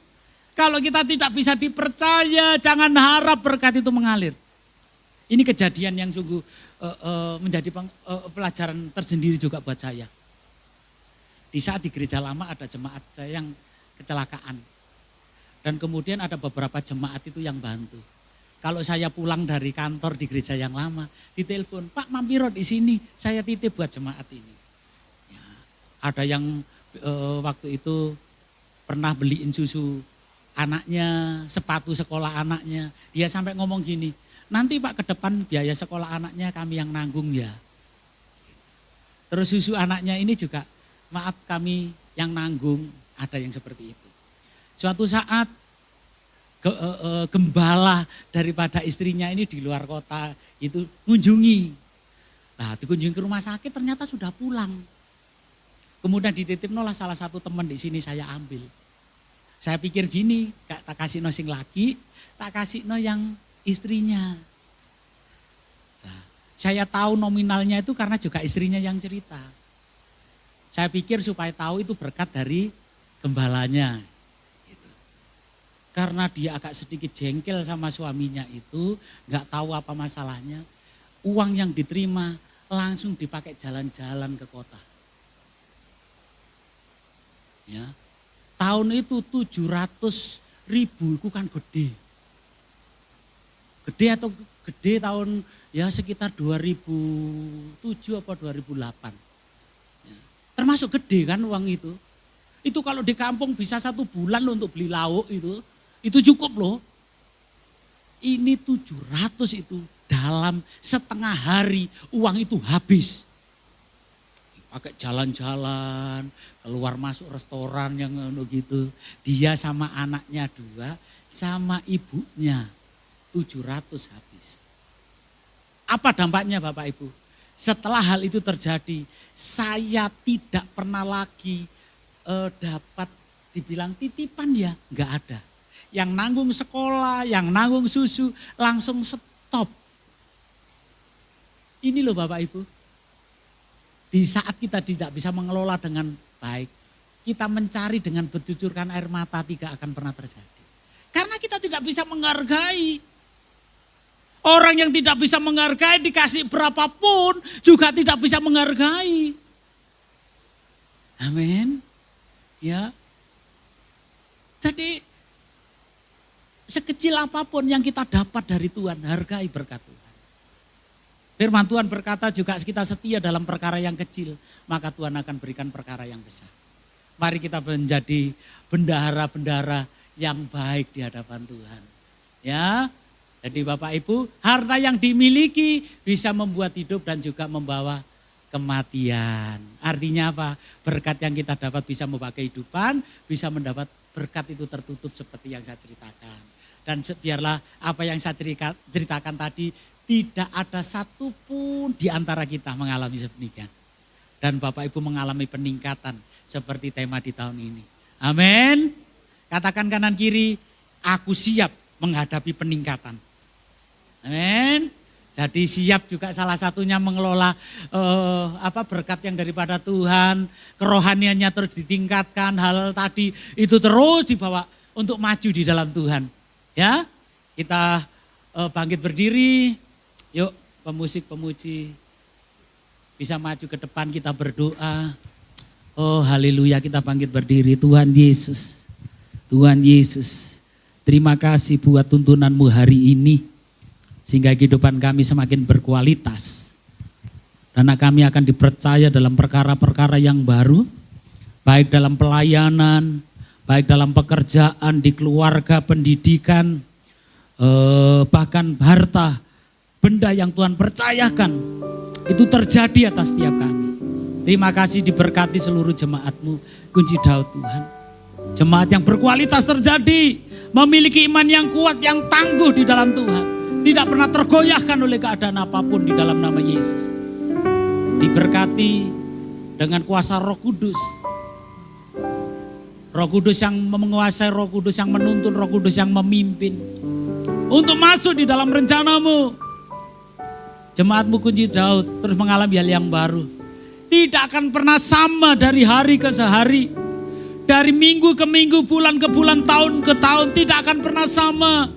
kalau kita tidak bisa dipercaya, jangan harap berkat itu mengalir. Ini kejadian yang sungguh menjadi pelajaran tersendiri juga buat saya. Di saat di gereja lama ada jemaat saya yang kecelakaan. Dan kemudian ada beberapa jemaat itu yang bantu. Kalau saya pulang dari kantor di gereja yang lama, ditelepon, Pak mampir di sini, saya titip buat jemaat ini. Ya, ada yang waktu itu pernah beliin susu anaknya, sepatu sekolah anaknya. Dia sampai ngomong gini, nanti Pak ke depan biaya sekolah anaknya kami yang nanggung ya. Terus susu anaknya ini juga, maaf kami yang nanggung, ada yang seperti itu. Suatu saat gembala daripada istrinya ini di luar kota itu kunjungi. Nah dikunjungi ke rumah sakit ternyata sudah pulang. Kemudian dititip nolah salah satu teman di sini saya ambil. Saya pikir gini, tak kasih no sing laki, tak kasih no yang istrinya. Nah, saya tahu nominalnya itu karena juga istrinya yang cerita. Saya pikir supaya tahu itu berkat dari gembalanya. Karena dia agak sedikit jengkel sama suaminya itu, nggak tahu apa masalahnya. Uang yang diterima langsung dipakai jalan-jalan ke kota. Ya, tahun itu 700.000 itu kan gede. Gede atau gede tahun ya sekitar 2007 apa 2008. Ya, termasuk gede kan uang itu. Itu kalau di kampung bisa 1 bulan loh untuk beli lauk itu cukup loh. Ini 700 itu dalam setengah hari uang itu habis. Pakai jalan-jalan, keluar masuk restoran yang gitu. Dia sama anaknya 2, sama ibunya 700 habis. Apa dampaknya Bapak Ibu? Setelah hal itu terjadi, saya tidak pernah lagi dapat dibilang titipan ya, enggak ada. Yang nanggung sekolah, yang nanggung susu, langsung stop. Ini loh Bapak Ibu. Di saat kita tidak bisa mengelola dengan baik, kita mencari dengan bercucurkan air mata tidak akan pernah terjadi. Karena kita tidak bisa menghargai. Orang yang tidak bisa menghargai dikasih berapapun juga tidak bisa menghargai. Amin. Ya. Jadi sekecil apapun yang kita dapat dari Tuhan, hargai berkat Tuhan. Firman Tuhan berkata juga kita setia dalam perkara yang kecil, maka Tuhan akan berikan perkara yang besar. Mari kita menjadi bendahara-bendahara yang baik di hadapan Tuhan. Ya, jadi Bapak Ibu, harta yang dimiliki bisa membuat hidup dan juga membawa kematian. Artinya apa? Berkat yang kita dapat bisa membawa kehidupan, bisa mendapat berkat itu tertutup seperti yang saya ceritakan. Dan biarlah apa yang saya ceritakan tadi, tidak ada satupun di antara kita mengalami sedemikian. Dan Bapak Ibu mengalami peningkatan seperti tema di tahun ini. Amin. Katakan kanan kiri, aku siap menghadapi peningkatan. Amin. Jadi siap juga salah satunya mengelola berkat yang daripada Tuhan, kerohaniannya terus ditingkatkan, hal tadi itu terus dibawa untuk maju di dalam Tuhan. Ya, kita bangkit berdiri, yuk pemusik pemuji bisa maju ke depan, kita berdoa. Oh haleluya, kita bangkit berdiri. Tuhan Yesus, Tuhan Yesus, terima kasih buat tuntunanmu hari ini. Sehingga kehidupan kami semakin berkualitas. Karena kami akan dipercaya dalam perkara-perkara yang baru. Baik dalam pelayanan, baik dalam pekerjaan, di keluarga, pendidikan, bahkan harta, benda yang Tuhan percayakan. Itu terjadi atas setiap kami. Terima kasih diberkati seluruh jemaat-Mu. Kunci Daud Tuhan. Jemaat yang berkualitas terjadi. memiliki iman yang kuat, yang tangguh di dalam Tuhan. Tidak pernah tergoyahkan oleh keadaan apapun di dalam nama Yesus. Diberkati dengan kuasa Roh Kudus. Roh Kudus yang menguasai, Roh Kudus yang menuntun, Roh Kudus yang memimpin. Untuk masuk di dalam rencanamu. Jemaatmu Kunci Daud terus mengalami hal yang baru. Tidak akan pernah sama dari hari ke hari. Dari minggu ke minggu, bulan ke bulan, tahun ke tahun. Tidak akan pernah sama.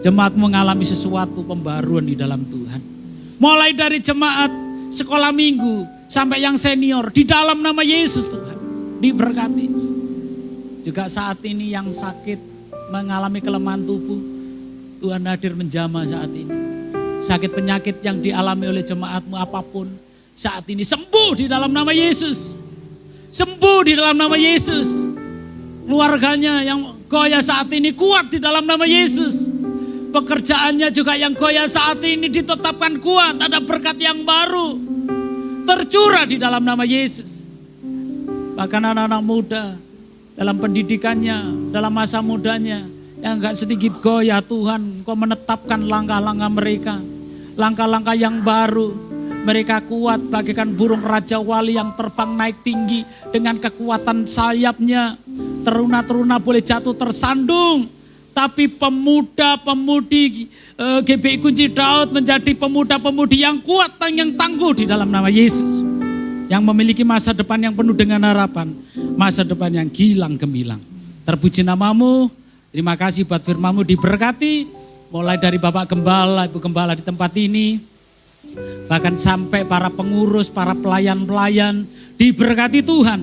Jemaat mengalami sesuatu pembaruan di dalam Tuhan. Mulai dari jemaat sekolah minggu sampai yang senior. Di dalam nama Yesus Tuhan. Diberkati. Juga saat ini yang sakit mengalami kelemahan tubuh. Tuhan hadir menjamah saat ini. Sakit penyakit yang dialami oleh jemaatmu apapun. Saat ini sembuh di dalam nama Yesus. Sembuh di dalam nama Yesus. Keluarganya yang goyah saat ini kuat di dalam nama Yesus. Pekerjaannya juga yang goyah saat ini ditetapkan kuat. Ada berkat yang baru. Tercurah di dalam nama Yesus. Bahkan anak-anak muda dalam pendidikannya, dalam masa mudanya. Yang gak sedikit goyah Tuhan. Kau menetapkan langkah-langkah mereka. Langkah-langkah yang baru. Mereka kuat bagaikan burung Raja Wali yang terbang naik tinggi. Dengan kekuatan sayapnya. Teruna-teruna boleh jatuh tersandung. Tapi pemuda-pemudi GBI Kunci Daud menjadi pemuda-pemudi yang kuat dan yang tangguh di dalam nama Yesus. Yang memiliki masa depan yang penuh dengan harapan. Masa depan yang gilang gemilang. Terpuji namamu. Terima kasih buat firman-Mu, diberkati. Mulai dari Bapak Gembala, Ibu Gembala di tempat ini. Bahkan sampai para pengurus, para pelayan-pelayan. Diberkati Tuhan.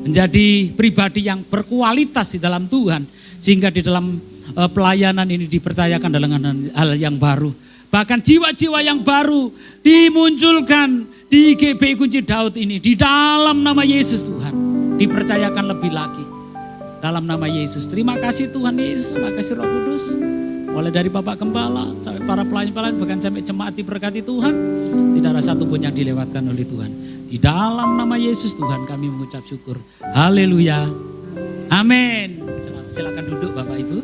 Menjadi pribadi yang berkualitas di dalam Tuhan. Sehingga di dalam pelayanan ini dipercayakan dengan hal yang baru. Bahkan jiwa-jiwa yang baru dimunculkan di GBI Kunci Daud ini. Di dalam nama Yesus Tuhan. Dipercayakan lebih lagi. Dalam nama Yesus. Terima kasih Tuhan Yesus. Terima kasih Roh Kudus. Mulai dari Bapak Gembala sampai para pelayan-pelayan. Bahkan sampai jemaat diberkati Tuhan. Tidak ada satu pun yang dilewatkan oleh Tuhan. Di dalam nama Yesus Tuhan kami mengucap syukur. Haleluya. Amin. Silakan duduk Bapak Ibu.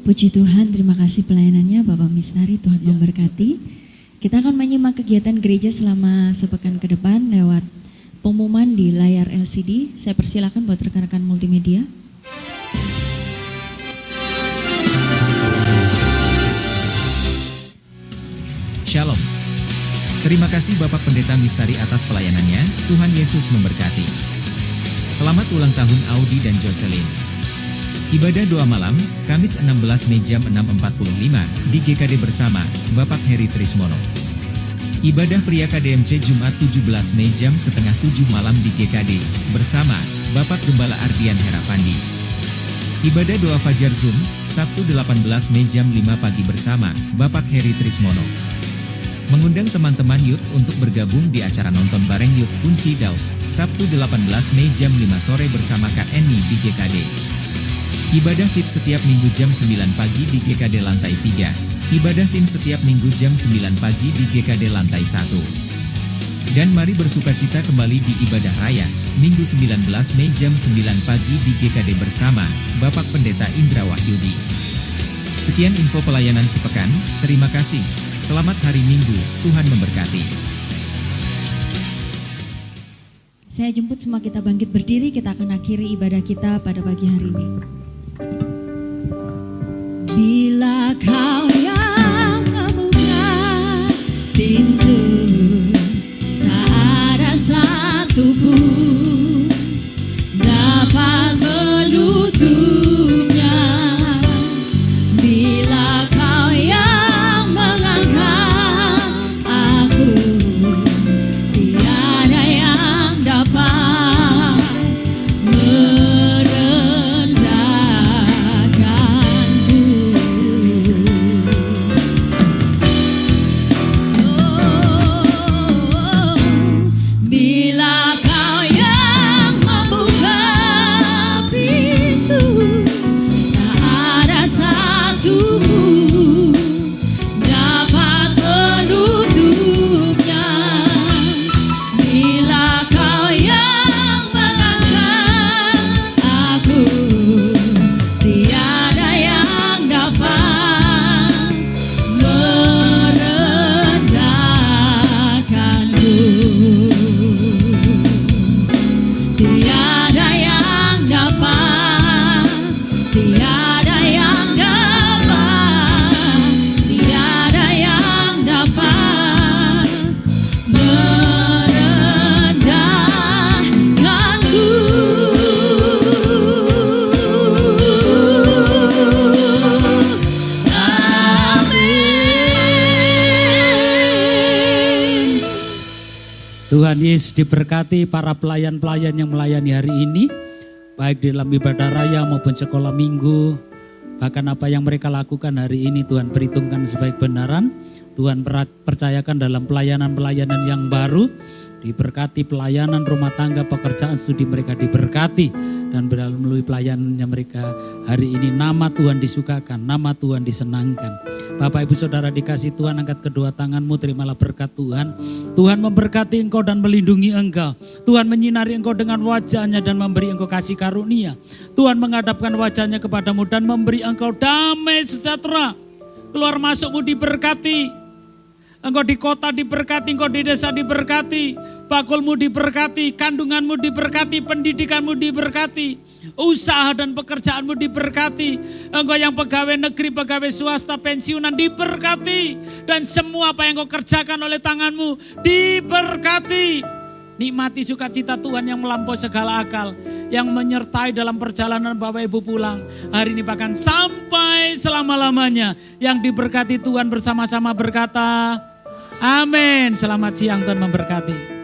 Puji Tuhan, terima kasih pelayanannya Bapak Mistari, Tuhan memberkati. Kita akan menyimak kegiatan gereja selama sepekan ke depan lewat pengumuman di layar LCD. Saya persilakan buat rekan-rekan multimedia. Shalom. Terima kasih Bapak Pendeta Mistari atas pelayanannya. Tuhan Yesus memberkati. Selamat ulang tahun Audi dan Jocelyn. Ibadah doa malam, Kamis 16 Mei jam 6.45 di GKD bersama Bapak Heri Trismono. Ibadah pria KDMC Jumat 17 Mei jam setengah 7 malam di GKD bersama Bapak Gembala Ardian Herapandi. Ibadah doa Fajar Zoom, Sabtu 18 Mei jam 5 pagi bersama Bapak Heri Trismono. Mengundang teman-teman youth untuk bergabung di acara nonton bareng Youth Kunci Daud, Sabtu 18 Mei jam 5 sore bersama Kak Eni di GKD. Ibadah Fit setiap minggu jam 9 pagi di GKD lantai 3. Ibadah Tim setiap minggu jam 9 pagi di GKD lantai 1. Dan mari bersukacita kembali di ibadah raya, Minggu 19 Mei jam 9 pagi di GKD bersama Bapak Pendeta Indra Wahyudi. Sekian info pelayanan sepekan, terima kasih. Selamat hari Minggu, Tuhan memberkati. Saya jemput semua kita bangkit berdiri, kita akan akhiri ibadah kita pada pagi hari ini. Bila kau yang membuka pintu, tak ada satu pun dapat menutupnya. Bila kau yang mengangkat aku, tiada yang dapat merendahkan. Tuhan Yesus diberkati para pelayan-pelayan yang melayani hari ini, baik di dalam ibadah raya maupun sekolah minggu. Bahkan apa yang mereka lakukan hari ini Tuhan perhitungkan sebaik benaran. Tuhan percayakan dalam pelayanan-pelayanan yang baru. Diberkati pelayanan rumah tangga, pekerjaan, studi mereka diberkati. Dan melalui pelayanannya mereka hari ini nama Tuhan disukakan, nama Tuhan disenangkan. Bapak Ibu Saudara dikasih Tuhan, angkat kedua tanganmu, terimalah berkat Tuhan. Tuhan memberkati engkau dan melindungi engkau. Tuhan menyinari engkau dengan wajahnya dan memberi engkau kasih karunia. Tuhan menghadapkan wajahnya kepadamu dan memberi engkau damai sejahtera. Keluar masukmu diberkati. Engkau di kota diberkati, engkau di desa diberkati, bakulmu diberkati, kandunganmu diberkati, pendidikanmu diberkati, usaha dan pekerjaanmu diberkati. Engkau yang pegawai negeri, pegawai swasta, pensiunan diberkati. Dan semua apa yang engkau kerjakan oleh tanganmu diberkati. Nikmati sukacita Tuhan yang melampaui segala akal, yang menyertai dalam perjalanan Bapak Ibu pulang. Hari ini bahkan sampai selama-lamanya. Yang diberkati Tuhan bersama-sama berkata, amin. Selamat siang, Tuhan memberkati.